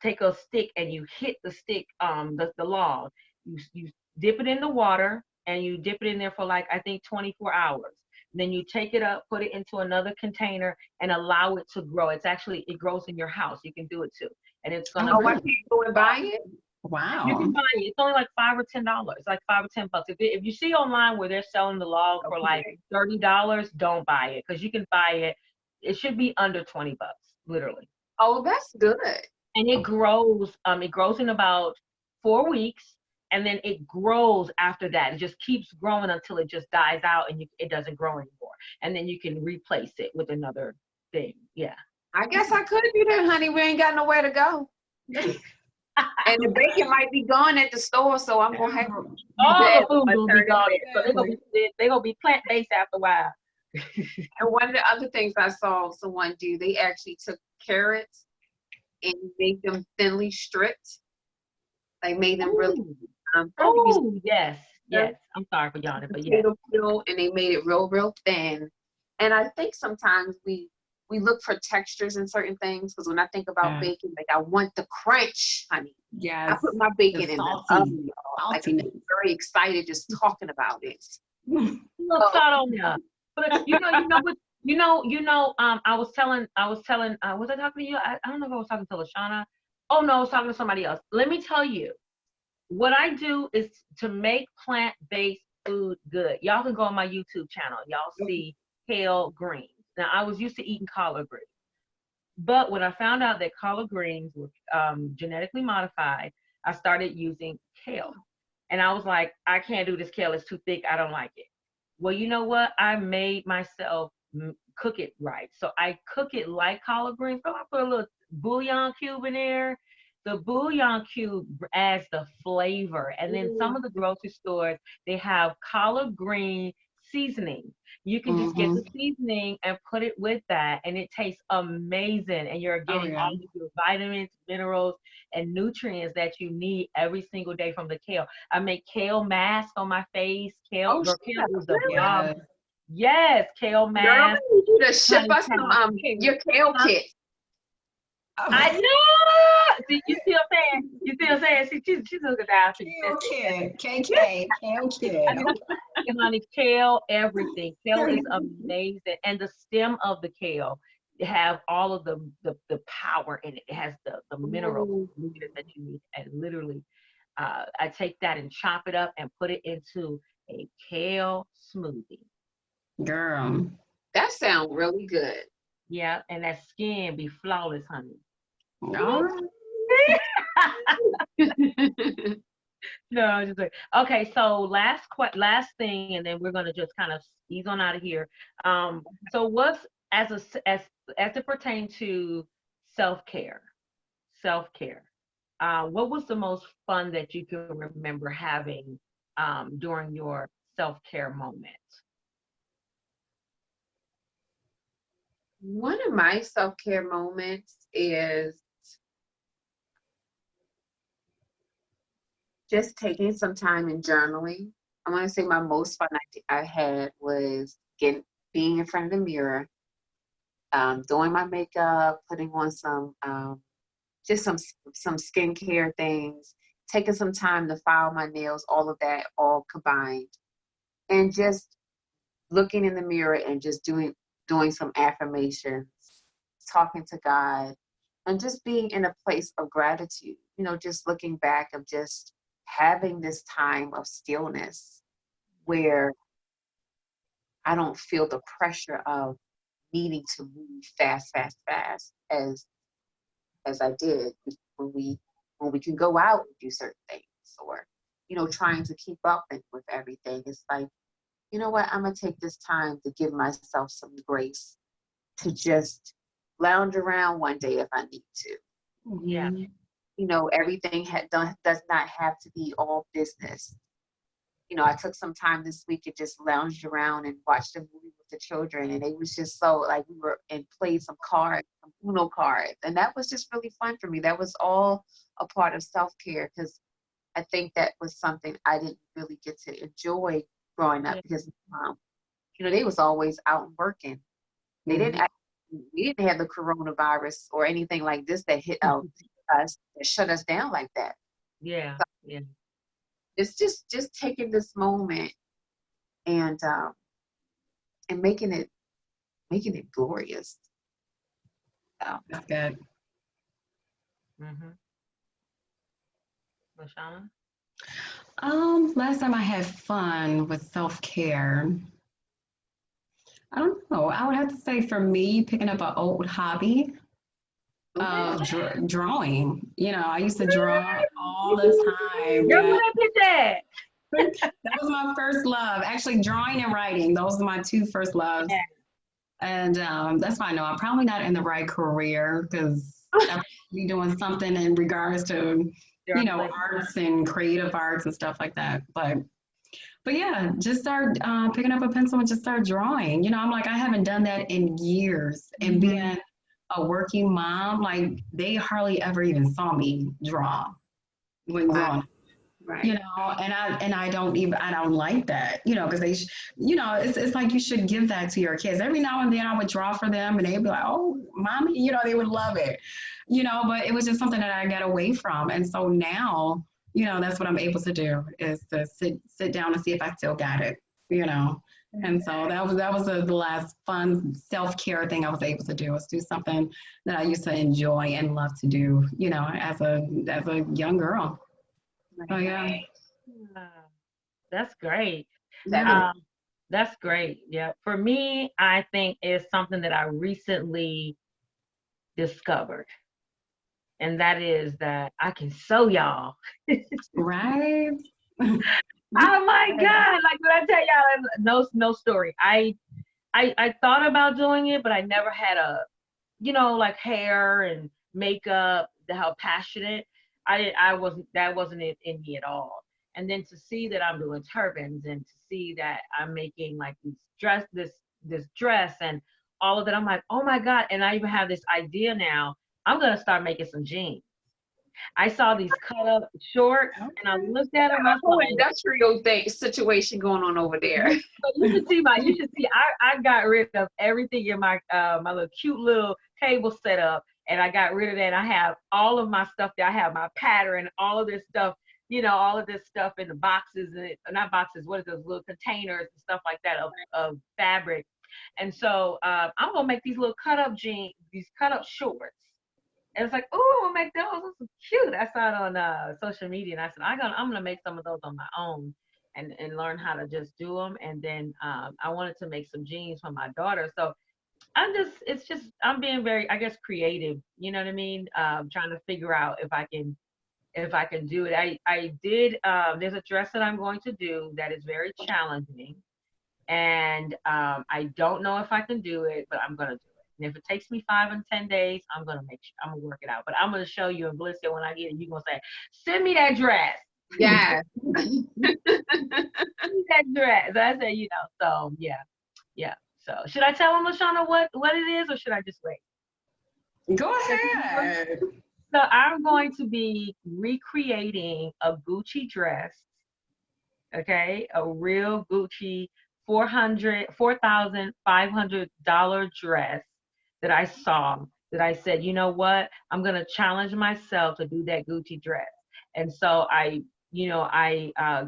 take a stick and you hit the stick, the log. You dip it in the water and you dip it in there for like, I think 24 hours. Then you take it up, put it into another container and allow it to grow. It grows in your house. You can do it too. And it's gonna Oh, I can go and buy it. Wow. you can buy it. It's only like $5 or $10. Like $5 or $10. If you see online where they're selling the log for like $30, don't buy it because you can buy it. It should be under $20, literally. Oh, that's good. And it grows. It grows in about 4 weeks, and then it grows after that. It just keeps growing until it just dies out, and it doesn't grow anymore. And then you can replace it with another thing. Yeah. I guess I could do that, honey. We ain't got nowhere to go. And the bacon might be gone at the store, so I'm gonna have all that. the food will be gone. So they're gonna be plant-based after a while. And one of the other things I saw someone do, they actually took carrots and made them thinly stripped. They made them really Oh, yes. I'm sorry for yawning, but yes. And they made it real thin. And I think sometimes we look for textures in certain things, because when I think about bacon, like I want the crunch, honey. Yes. I put my bacon in the oven, y'all. Like, I'm Saltiness. very excited just talking about it. Look, salt on there. But you know, I was telling, was I talking to you? I don't know if I was talking to Lashana. Oh no, I was talking to somebody else. Let me tell you, what I do is to make plant-based food good. Y'all can go on my YouTube channel. Y'all see kale greens. Now, I was used to eating collard greens, but when I found out that collard greens were genetically modified, I started using kale. And I was like, I can't do this kale. It's too thick. I don't like it. Well, you know what? I made myself cook it right. So I cook it like collard greens. So I put a little bouillon cube in there. The bouillon cube adds the flavor. And then some of the grocery stores, they have collard green seasoning. You can just get the seasoning and put it with that, and it tastes amazing. And you're getting all of your vitamins, minerals, and nutrients that you need every single day from the kale. I make kale mask on my face. Kale is the bomb. Yes, kale mask. Girl, you just ship us some your kale kit. I know. See, you see what I'm saying? You see what I'm saying? She's looking down. Kale kit, kale kit. Honey, kale, everything. Kale is amazing, and the stem of the kale have all of the power in it. It has the minerals that you need, and literally, I take that and chop it up and put it into a kale smoothie. Girl, that sounds really good. Yeah, and that skin be flawless, honey. No. No, just like, okay. So last thing, and then we're gonna just kind of ease on out of here. So what's as it pertains to self-care, what was the most fun that you can remember having during your self-care moment? One of my self-care moments is just taking some time and journaling. I want to say my most fun I had was being in front of the mirror, doing my makeup, putting on some just some skincare things, taking some time to file my nails, all of that all combined, and just looking in the mirror and just doing some affirmations, talking to God, and just being in a place of gratitude. You know, just looking back of just having this time of stillness where I don't feel the pressure of needing to move fast as I did when we can go out and do certain things, or, you know, trying to keep up with everything. It's like, you know what, I'm gonna take this time to give myself some grace to just lounge around one day if I need to. Yeah. You know, everything does not have to be all business. You know, I took some time this week and just lounged around and watched a movie with the children, and it was just so, like, we were and played some cards, some Uno cards, and that was just really fun for me. That was all a part of self-care, because I think that was something I didn't really get to enjoy growing up, because Mom they was always out and working. They Mm-hmm. didn't. We didn't have the coronavirus or anything like this that hit us, that shut us down like that. Yeah, yeah. It's just taking this moment and making it glorious. So, That's good. Mm-hmm. Lashana? Last time I had fun with self-care, I don't know. I would have to say for me, picking up an old hobby of drawing. I used to draw all the time. Girl, Yeah. what I did that? That was my first love. Actually, drawing and writing. Those are my two first loves. Yeah. And that's why I know I'm probably not in the right career because I'll be doing something in regards to, arts and creative arts and stuff like that. But yeah, just start picking up a pencil and just start drawing. I'm like, I haven't done that in years. And being a working mom, like they hardly ever even saw me draw when growing up. right. And I don't like that, because it's like you should give that to your kids. Every now and then I would draw for them and they'd be like, oh, mommy, they would love it, but it was just something that I got away from. And so now, that's what I'm able to do is to sit down and see if I still got it, And so that was the last fun self-care thing I was able to do, was do something that I used to enjoy and love to do, as a young girl. Oh yeah. That's great. Yeah. That's great. Yeah. For me, I think it's something that I recently discovered. And that is that I can sew, y'all. Right. Oh my God. Like, did I tell y'all, no story. I thought about doing it, but I never had like hair and makeup, how passionate. That wasn't it in me at all. And then to see that I'm doing turbans and to see that I'm making like this dress and all of that, I'm like, oh my God. And I even have this idea now. I'm gonna start making some jeans. I saw these cut up shorts and I looked at them. I was Whole like, industrial situation going on over there. so you should see I got rid of everything in my my little cute little table setup, and I got rid of that. I have all of my stuff there. I have my pattern, all of this stuff, all of this stuff in the boxes, and not boxes, what is those little containers and stuff like that of fabric. And so I'm gonna make these little cut up jeans, these cut up shorts. And it's like, oh, I'm gonna make those. Those are cute. I saw it on social media, and I said, I'm gonna make some of those on my own and learn how to just do them. And then I wanted to make some jeans for my daughter. So I'm being very, I guess, creative. You know what I mean? Trying to figure out if I can do it. I did. There's a dress that I'm going to do that is very challenging, and I don't know if I can do it, but I'm gonna do it. And if it takes me 5 and 10 days, I'm gonna work it out. But I'm gonna show you and Bliss, when I get it, you're gonna say, send me that dress. Yeah. That dress. I said, so yeah. So should I tell them, Lashana, what it is, or should I just wait? Go ahead. So I'm going to be recreating a Gucci dress. Okay, a real Gucci $4,500 dress that I saw, that I said, you know what, I'm gonna challenge myself to do that Gucci dress. And so I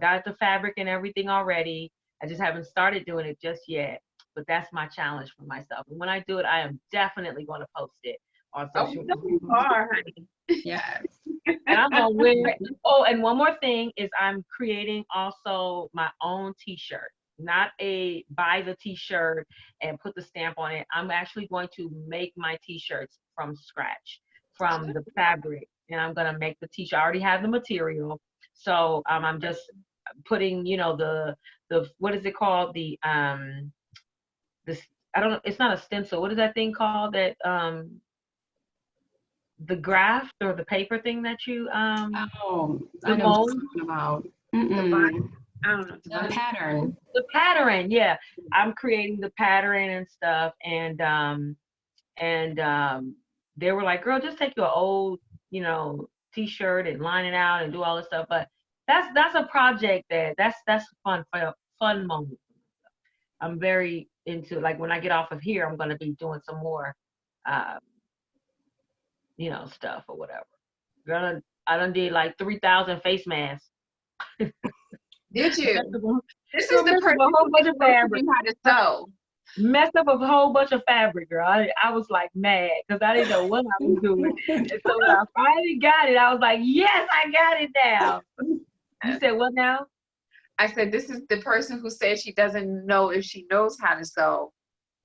got the fabric and everything already. I just haven't started doing it just yet, but that's my challenge for myself. And when I do it, I am definitely going to post it on social media. You are, honey. Yes. And I'm gonna wear it. Oh, and one more thing is I'm creating also my own t-shirt. Not a buy the t-shirt and put the stamp on it. I'm actually going to make my t-shirts from scratch, from the fabric. And I'm gonna make the t-shirt. I already have the material. So I'm just putting, the what is it called? This, I don't know, it's not a stencil. What is that thing called that the graft or the paper thing that you I the know what you're mold? talking about. I don't know. The pattern. The pattern, yeah. I'm creating the pattern and stuff, and they were like, girl, just take your old, t-shirt and line it out and do all this stuff. But that's a project that's fun moment. I'm very into, like, when I get off of here, I'm gonna be doing some more, um, stuff or whatever. Girl, I done did like 3,000 face masks. Did you? This is Girl, the messed up person a whole bunch who's of supposed to fabric. be how to sew. Messed up a whole bunch of fabric, girl. I was like mad because I didn't know what I was doing. And so when I finally got it, I was like, yes, I got it now. You said what now? I said, this is the person who said she doesn't know if she knows how to sew.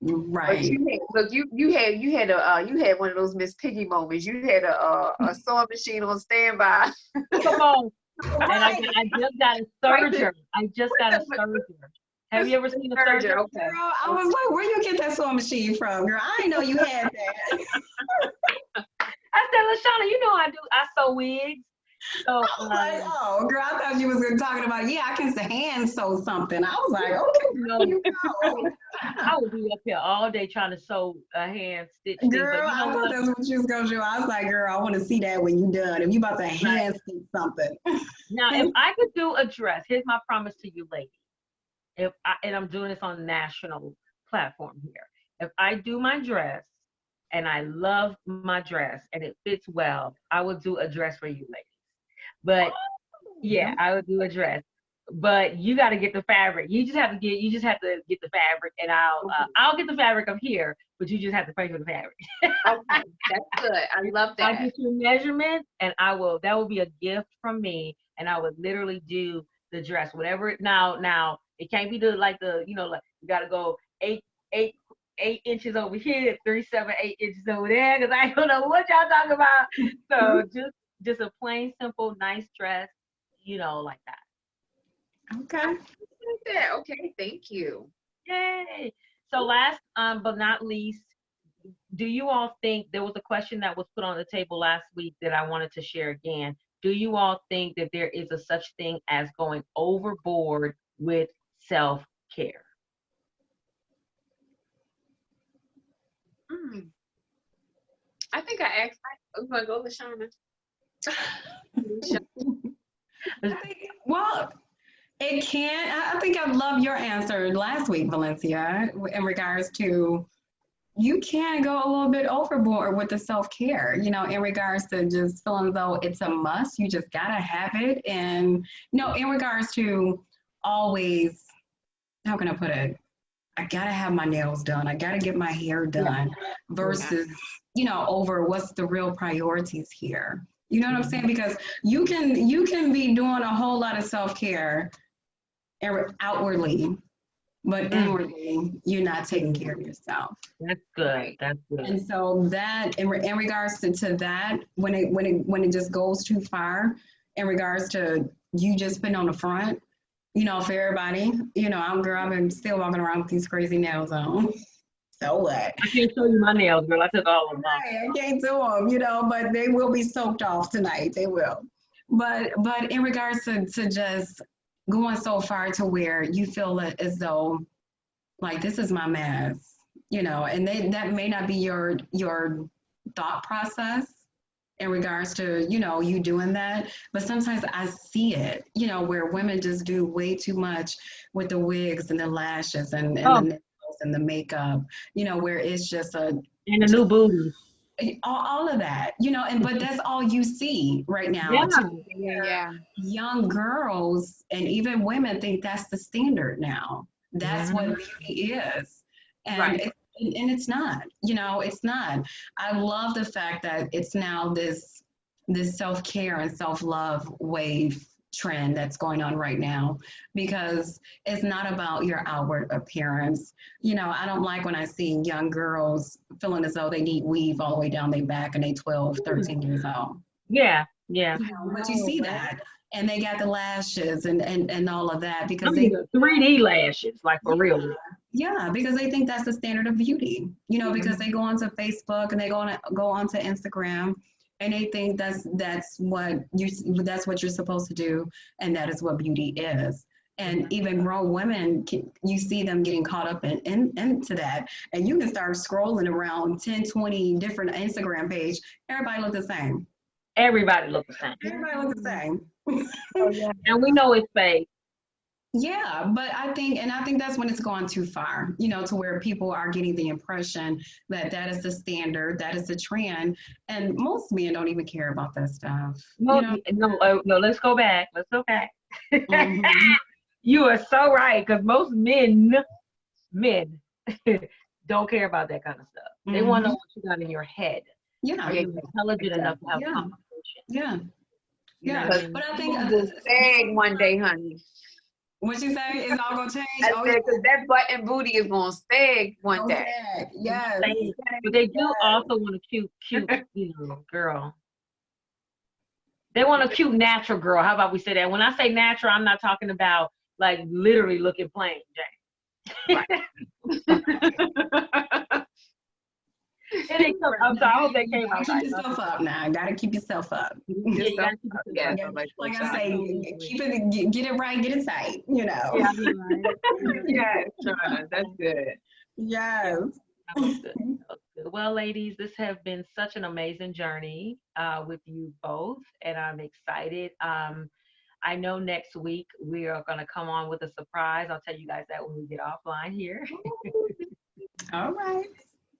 Right. But you had one of those Miss Piggy moments. You had a sewing machine on standby. Come on. And Right. I just got a serger. I just got a serger. Have you ever seen a serger? Okay. Girl, I was like, where you get that sewing machine from, girl? I didn't know you had that. I said, LaShawna, you know I do. I sew wigs. So, I was like, oh, girl, I thought you was talking about, yeah, I can hand sew something. I was like, okay, no, you go. I would be up here all day trying to sew a hand stitch thing. But Girl, you know I thought what? that's what you was gonna do. I was like, girl, I want to see that when you done. If you about to hand stitch something. Now, if I could do a dress, here's my promise to you, ladies. And I'm doing this on a national platform here. If I do my dress and I love my dress and it fits well, I will do a dress for you, ladies. But yeah, I would do a dress. But you got to get the fabric. You just have to get the fabric, and I'll get the fabric up here, but you just have to pay for the fabric. Okay, that's good. I love I'll that. get your measurements, and that will be a gift from me, and I would literally do the dress, whatever. Now it can't be like you got to go 8 inches over here, 3, 7, 8 inches over there, because I don't know what y'all talking about. So just a plain, simple, nice dress, like that. Okay. Okay, thank you. Yay! So last but not least, do you all think there was a question that was put on the table last week that I wanted to share again? Do you all think that there is a such thing as going overboard with self-care? I think I asked. I'm gonna go, LaShawna. Well, it can. I think I love your answer last week, Valencia, in regards to you can go a little bit overboard with the self-care, in regards to just feeling though it's a must. You just gotta have it. And in regards to always, how can I put it? I gotta have my nails done. I gotta get my hair done versus, over what's the real priorities here. You know what I'm saying? Because you can be doing a whole lot of self-care outwardly, but inwardly you're not taking care of yourself. That's good. That's good. And so that in regards to that, when it just goes too far, in regards to you just putting on the front, for everybody, I've been still walking around with these crazy nails on. So what? I can't show you my nails, girl. I took all of them off. Right, I can't do them, but they will be soaked off tonight. They will. But in regards to just going so far to where you feel as though, like, this is my mess, and that may not be your thought process in regards to, you doing that. But sometimes I see it, where women just do way too much with the wigs and the lashes and the nails and the makeup, where it's just and the new booty. All of that, but that's all you see right now. Yeah. Young girls and even women think that's the standard now. That's what beauty is. And it's not, it's not. I love the fact that it's now this self-care and self-love wave trend that's going on right now, because it's not about your outward appearance. I don't like when I see young girls feeling as though they need weave all the way down their back and they 12, 13 years old. Yeah. But you see that. And they got the lashes and all of that because they 3D lashes, like for real. Yeah, because they think that's the standard of beauty. Because they go onto Facebook and they go onto Instagram and they think that's what you're supposed to do, and that is what beauty is. And even grown women, you see them getting caught up into that. And you can start scrolling around 10, 20 different Instagram pages. Everybody look the same. Everybody look the same. Everybody look the same. And we know it's fake. Yeah, but I think that's when it's gone too far, to where people are getting the impression that that is the standard, that is the trend, and most men don't even care about that stuff, No, no, no. Let's go back. Let's go back. Mhm. You are so right, because most men don't care about that kind of stuff. They want to know Mhm. what you got in your head. Yeah, Are Yeah, you intelligent enough to have a yeah, conversation? yeah, You know yeah. what I because mean? But I think you will sag one day, honey. what you say is all gonna change. I Oh, said, because that butt and booty is going to sag one day. yeah, I'm yes, saying, but they do yes. also want a cute, girl. They want a cute, natural girl. How about we say that? When I say natural, I'm not talking about like literally looking plain, Jane. Right. And it come, I'm sorry, I hope that You came gotta out keep right. yourself up now. Gotta keep yourself up. Yeah, you Yourself gotta keep up. yourself Yes, up. I like Like that. I say, Absolutely. keep it, get it right, get it tight. Yeah, I know, right? Yes, Shauna, that's good. Yeah, Yes. that was good. That was good. Well, ladies, this has been such an amazing journey with you both, and I'm excited. I know next week we are going to come on with a surprise. I'll tell you guys that when we get offline here. All right.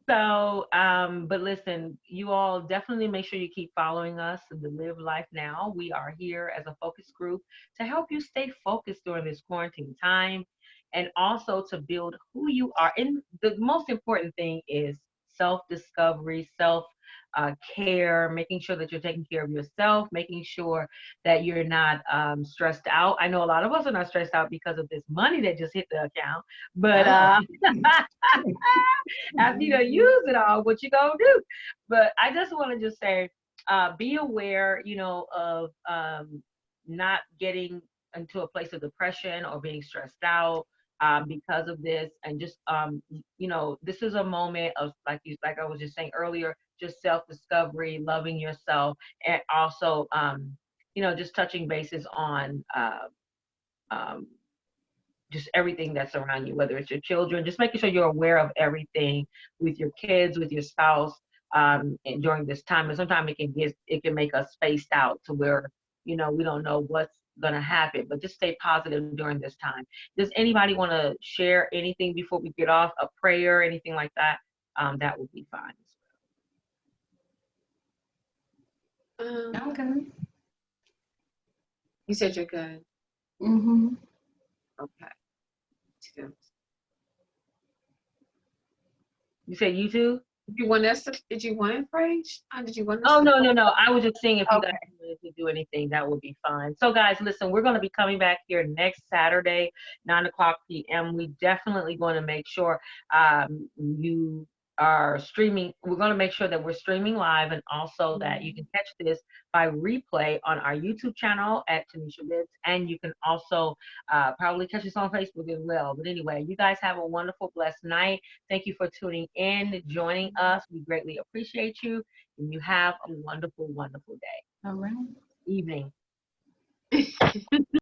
So, but listen, you all definitely make sure you keep following us in the Live Life Now. We are here as a focus group to help you stay focused during this quarantine time and also to build who you are. And the most important thing is self discovery, self care, making sure that you're taking care of yourself, making sure that you're not stressed out. I know a lot of us are not stressed out because of this money that just hit the account, but Oh. after you don't use it all, what you gonna do? But I just want to just say, be aware, of not getting into a place of depression or being stressed out because of this, and just this is a moment of like I was just saying earlier, just self discovery, loving yourself, and also just touching bases on um, just everything that's around you, whether it's your children, just making sure you're aware of everything with your kids, with your spouse, and during this time. And sometimes it can make us spaced out to where, we don't know what's gonna happen, but just stay positive during this time. Does anybody want to share anything before we get off? A prayer, anything like that? That would be fine. Um, Okay. you said you're good. Mm-hmm. Okay. Two. You say you too? Did you want to pray? Did you want us Oh, to no, pray? no, no. I was just seeing if you guys Okay. wanted to do anything, that would be fine. So, guys, listen, we're going to be coming back here next Saturday, 9 o'clock p.m. We definitely going to make sure you are streaming. We're going to make sure that we're streaming live, and also that you can catch this by replay on our YouTube channel at Tanisha Bits, and you can also probably catch us on Facebook as well. But anyway, you guys have a wonderful, blessed night. Thank you for tuning in, joining us. We greatly appreciate you. And you have a wonderful, wonderful day, All right. evening.